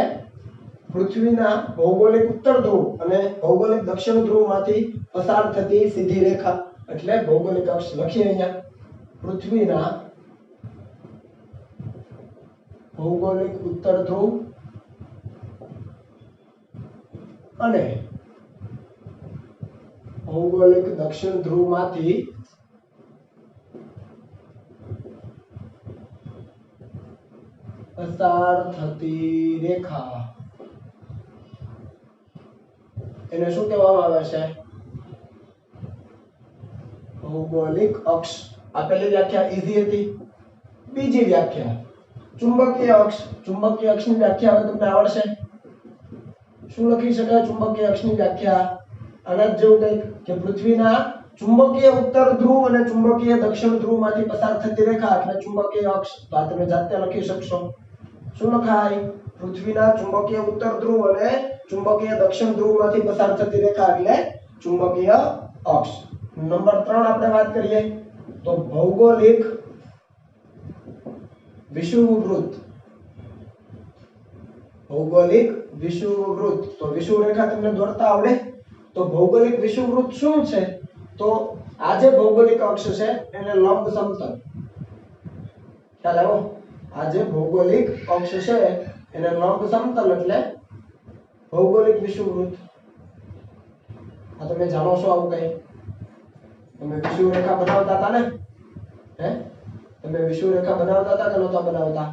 Speaker 1: પૃથ્વીના ભૌગોલિક ઉત્તર ધ્રુવ અને ભૌગોલિક દક્ષિણ ધ્રુવમાંથી પસાર થતી સીધી રેખા એટલે ભૌગોલિક અક્ષ. લખીએ અહીંયા પૃથ્વીના ભૌગોલિક ઉત્તર ધ્રુવ અને ભૌગોલિક દક્ષિણ ધ્રુવમાંથી પસાર થતી રેખા એને શું કહેવામાં આવે છે? ભૌગોલિક અક્ષ. આપેલી વ્યાખ્યા ઈઝી હતી. બીજી વ્યાખ્યા ચુંબકીય અક્ષની વ્યાખ્યા હવે તમને આવડશે. શું લખી શકાય ચુંબકીય અક્ષની વ્યાખ્યા? આના જેવું કંઈક કે પૃથ્વીના ચુંબકીય ઉત્તર ધ્રુવ અને ચુંબકીય દક્ષિણ ધ્રુવમાંથી પસાર થતી રેખા એટલે ચુંબકીય અક્ષ. તો આ તમે જાતે લખી શકશો. શું લખાય? પૃથ્વીના ચુંબકીય ઉત્તર ધ્રુવ અને ચુંબકીય દક્ષિણ ધ્રુવમાંથી પસાર થતી રેખા એટલે ચુંબકીય અક્ષ. નંબર 3 આપણે વાત કરીએ તો ભૌગોલિક વિષુવવૃત્ત. ભૌગોલિક વિષુવવૃત્ત. તો વિષુવરેખા તમને દોરતા આવડે? તો ભૌગોલિક વિષુવવૃત્ત શું છે? તો આ જે ભૌગોલિક અક્ષ છે એને લંબ સમતલ. ખ્યાલ આવ્યો? આ જે ભૌગોલિક અક્ષ છે એને લંબ સમતલ એટલે ભૌગોલિક વિષુવવૃત્ત. આ તમે જાણો છો આવું કઈ? તમે વિષુવરેખા બનાવતા હતા ને? તમે વિષુવરેખા બનાવતા હતા કે નહોતા બનાવતા?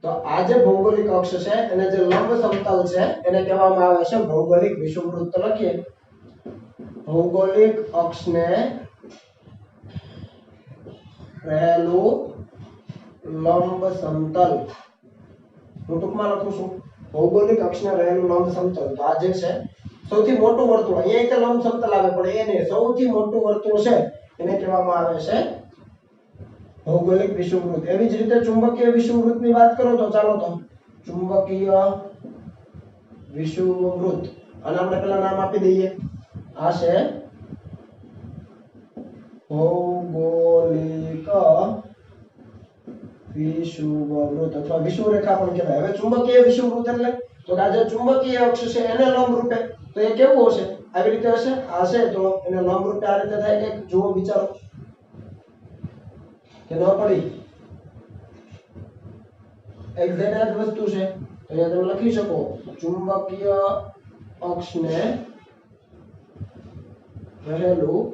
Speaker 1: તો આ જે ભૌગોલિક અક્ષ છે એને જે લંબ સમતલ છે એને કહેવામાં આવે છે ભૌગોલિક વિષુવવૃત્ત. લખીએ ભૌગોલિક અક્ષને રહેલું લંબ સમતલ. હું ટૂંકમાં લખું છું ભૌગોલિક અક્ષને રહેલું લંબ સમતલ. તો આ જે છે સૌથી મોટું વર્તુળ, અહીંયા તે લંબ સમતલ આવે પણ એને સૌથી મોટું વર્તુળ છે એને કહેવામાં આવે છે ભૌગોલિક વિષુવવૃત્ત. એવી જ રીતે ચુંબકીય વિષુવવૃત્તની વાત કરો તો ચાલો તો ચુંબકીય વિષુવવૃત્ત અને આપણે પેલા નામ આપી દઈએ. આ છે ભૌગોલિક વિષુવવૃત્ત અથવા વિષુવરેખા પણ કહેવાય. હવે ચુંબકીય વિષુવવૃત્ત એટલે તો આ જે ચુંબકીય અક્ષ છે એને લંબ રૂપે. તો એ કેવું હશે? આવી રીતે હશે. આ છે તો એને લંબ રૂપે આ રીતે થાય કે જુઓ વિચારો કે ન પડી. એક્ઝેક્ટ જ વસ્તુ છે. તો અહીંયા તમે લખી શકો ચુંબકીય અક્ષને રહેલું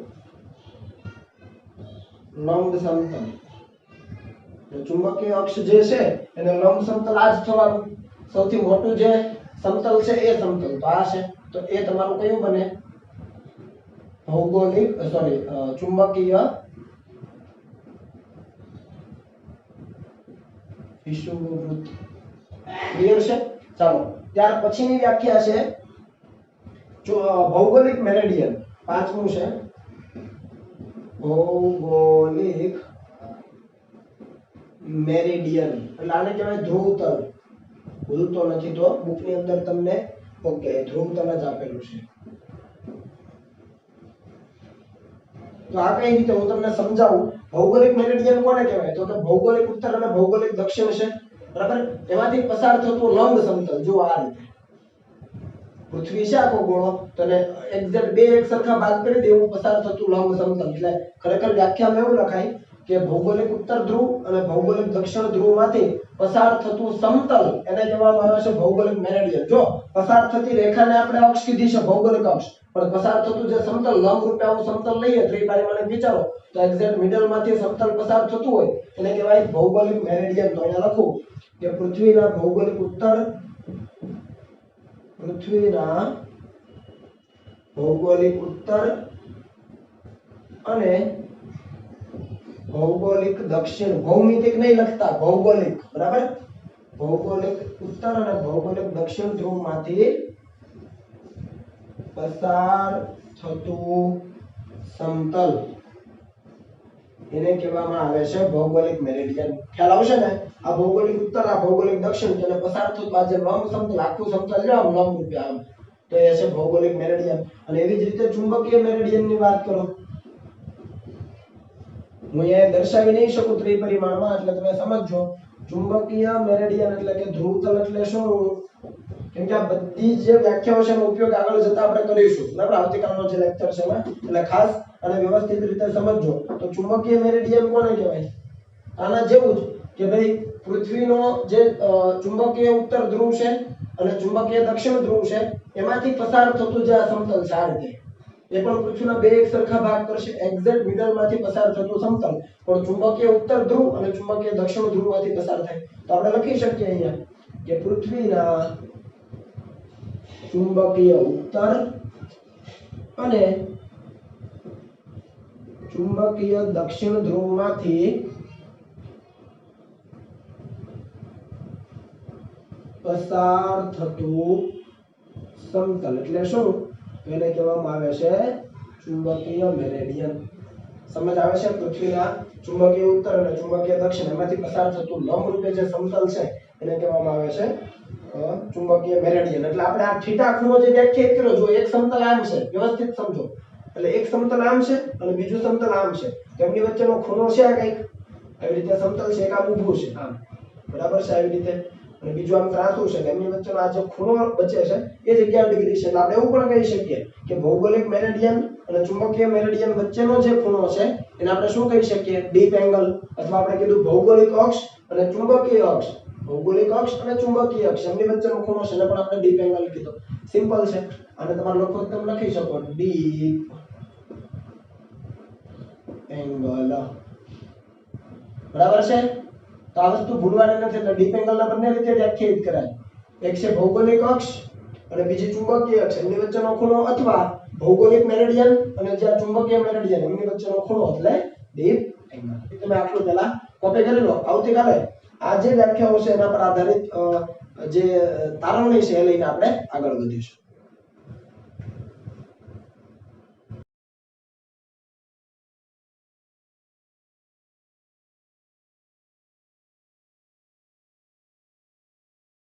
Speaker 1: લંબ સમતલ. ચુંબકીય અક્ષ જે છે એને લંબ સમતલ આ જ થવાનું. સૌથી મોટું જે સમતલ છે એ સમતલ તો આ છે. તો એ તમારું કયું બને? ભૌગોલિક ચુંબકીય વિષુવવૃત્ત. ક્લિયર છે? ચાલો ત્યાર પછીની વ્યાખ્યા છે ભૌગોલિક મેરેડિયન. પાંચમું છે ભૌગોલિક મેરિડિયન. એટલે આને કહેવાય ધ્રુવતલ. ભૂલતો નથી તો બુકની અંદર તમને ઓકે ધ્રુવતલ જ આપેલું છે. તો આ કઈ રીતે હું તમને સમજાવું. ભૌગોલિક મેરિડિયન કોને કહેવાય? તો કે ભૌગોલિક ઉત્તર અને ભૌગોલિક દક્ષિણ છે બરાબર. એમાંથી પસાર થતું લંબ સમતલ જો આ રીતે પૃથ્વી છે આખો ગોળો તો ને એક્ઝેક્ટ બે એક સરખા ભાગ કરી દેવું પસાર થતું લંબ સમતલ. એટલે ખરેખર વ્યાખ્યામાં એવું લખાય કે ભૌગોલિક ઉત્તર ધ્રુવ અને ભૌગોલિક દક્ષિણ ધ્રુવમાંથી પસાર થતું સમતલ એને કહેવામાં આવે છે ભૌગોલિક મેરિડિયન. જો પસાર થતી રેખાને આપણે અક્ષ કીધી છે ભૌગોલિક અક્ષ, પણ પસાર થતું જે સમતલ લંબ રૂપે આવું સમતલ લઈએ ત્રિપારીમાણિક વિચારો તો એક્ઝેક્ટ મિડલમાંથી સમતલ પસાર થતું હોય એને કહેવાય ભૌગોલિક મેરિડિયન. તો અહીંયા લખું કે પૃથ્વીના ભૌગોલિક ઉત્તર, પૃથ્વીના ભૌગોલિક ઉત્તર અને ભૌગોલિક દક્ષિણ. ભૌમિતિક નહીં લખતા, ભૌગોલિક બરાબર. ભૌગોલિક ઉત્તર અને ભૌગોલિક દક્ષિણ ધ્રુવમાંથી પસાર થતું સમતલ એને કહેવામાં આવે છે ભૌગોલિક મેરિડિયન. ખ્યાલ આવશે ને? આ ભૌગોલિક ઉત્તર આ ભૌગોલિક દક્ષિણ તેને પસાર થતું આ જે લંબ સમતલ આખું સમતલ જો આમ લંબ રૂપે આમ તો એ છે ભૌગોલિક મેરિડિયન. અને એવી જ રીતે ચુંબકીય મેરિડિયન ની વાત કરો હું અહીંયા દર્શાવી નહીં શકું ત્રિપરિમાણમાં એટલે તમે સમજજો. ચુંબકીય મેરિડિયન એટલે કે ધ્રુવતલ એટલે શું? કેમ કે આ બધી જે વ્યાખ્યાઓ છે એનો ઉપયોગ આગળ જતા આપણે કરીશું બરાબર. આવતીકાલનો જે લેક્ચર છે એમાં એટલે ખાસ અને વ્યવસ્થિત રીતે સમજજો. તો ચુંબકીય મેરિડિયન કોને કહેવાય? આના જેવું જ કે ભાઈ પૃથ્વીનો જે ચુંબકીય ઉત્તર ધ્રુવ છે અને ચુંબકીય દક્ષિણ ધ્રુવ છે એમાંથી પસાર થતું જે આ સમતલ છે આ રીતે એ પણ પૃથ્વીના બે એક સરખા ભાગ કરશે. એક્ઝેક્ટ મિડલમાંથી પસાર થતું સમતલ પણ ચુંબકીય ઉત્તર ધ્રુવ અને ચુંબકીય દક્ષિણ ધ્રુવમાંથી પસાર થાય. તો આપણે લખી શકીએ અહીંયા કે પૃથ્વીના ચુંબકીય ઉત્તર અને ચુંબકીય દક્ષિણ ધ્રુવમાંથી પસાર થતું સમતલ એટલે શું? એને કહેવામાં આવે છે ચુંબકીય મેરેડિયન. સમજ આવે છે? પૃથ્વીના ચુંબકીય ઉત્તર અને ચુંબકીય દક્ષિણ એમાંથી પસાર થતું લંબ રૂપે જે સમતલ છે એને કહેવામાં આવે છે ચુંબકીય મેરેડિયન. એટલે આપણે આ થીટા ખૂણો જે વ્યાખ્યાયિત કર્યો, જો એક સમતલ આમ છે, વ્યવસ્થિત સમજો. એટલે એક સમતલ આમ છે અને બીજું સમતલ આમ છે, તેમની વચ્ચેનો ખૂણો છે આ કંઈક આવી રીતે સમતલ છે, એક આમ ઊભું છે આમ, બરાબર છે આવી રીતે, અને બીજું આમ ત્રાંસું છે, એમની વચ્ચેનો આ જે ખૂણો બચે છે એ 11 ડિગ્રી છે. એટલે આપણે એવું પણ કહી શકીએ કે ભૌગોલિક મેરેડિયન અને ચુંબકીય મેરેડિયન વચ્ચેનો જે ખૂણો છે એને આપણે શું કહી શકીએ? ડીપ એંગલ, અથવા આપણે કીધું ભૌગોલિક અક્ષ અને ચુંબકીય અક્ષ. ભૌગોલિક અક્ષ અને ચુંબકીય અક્ષ એમની વચ્ચેનો ખૂણો છે એને પણ આપણે ડીપ એંગલ કીધો. સિમ્પલ છે. અને તમારે લખો તમે લખી શકો ડીપ એંગલ. બરાબર છે? તો આ વસ્તુ ભૂલવાની નથી. એટલે ડીપ એંગલના બંને રીતે વ્યાખ્યાયિત કરાય. એક છે ભૌગોલિક અક્ષ અને બીજી ચુંબકીય અક્ષ, એમની વચ્ચેનો ખૂણો, અથવા ભૌગોલિક મેરેડિયન અને જ્યાં ચુંબકીય મેરેડિયન એમની વચ્ચેનો ખૂણો એટલે ડીપ એંગલ. તમે આટલું પહેલા કોપી કરી લો. આવતીકાલે આ જે વ્યાખ્યાઓ છે એના પર આધારિત જે તારવણી છે એ લઈને આપણે આગળ વધીશું.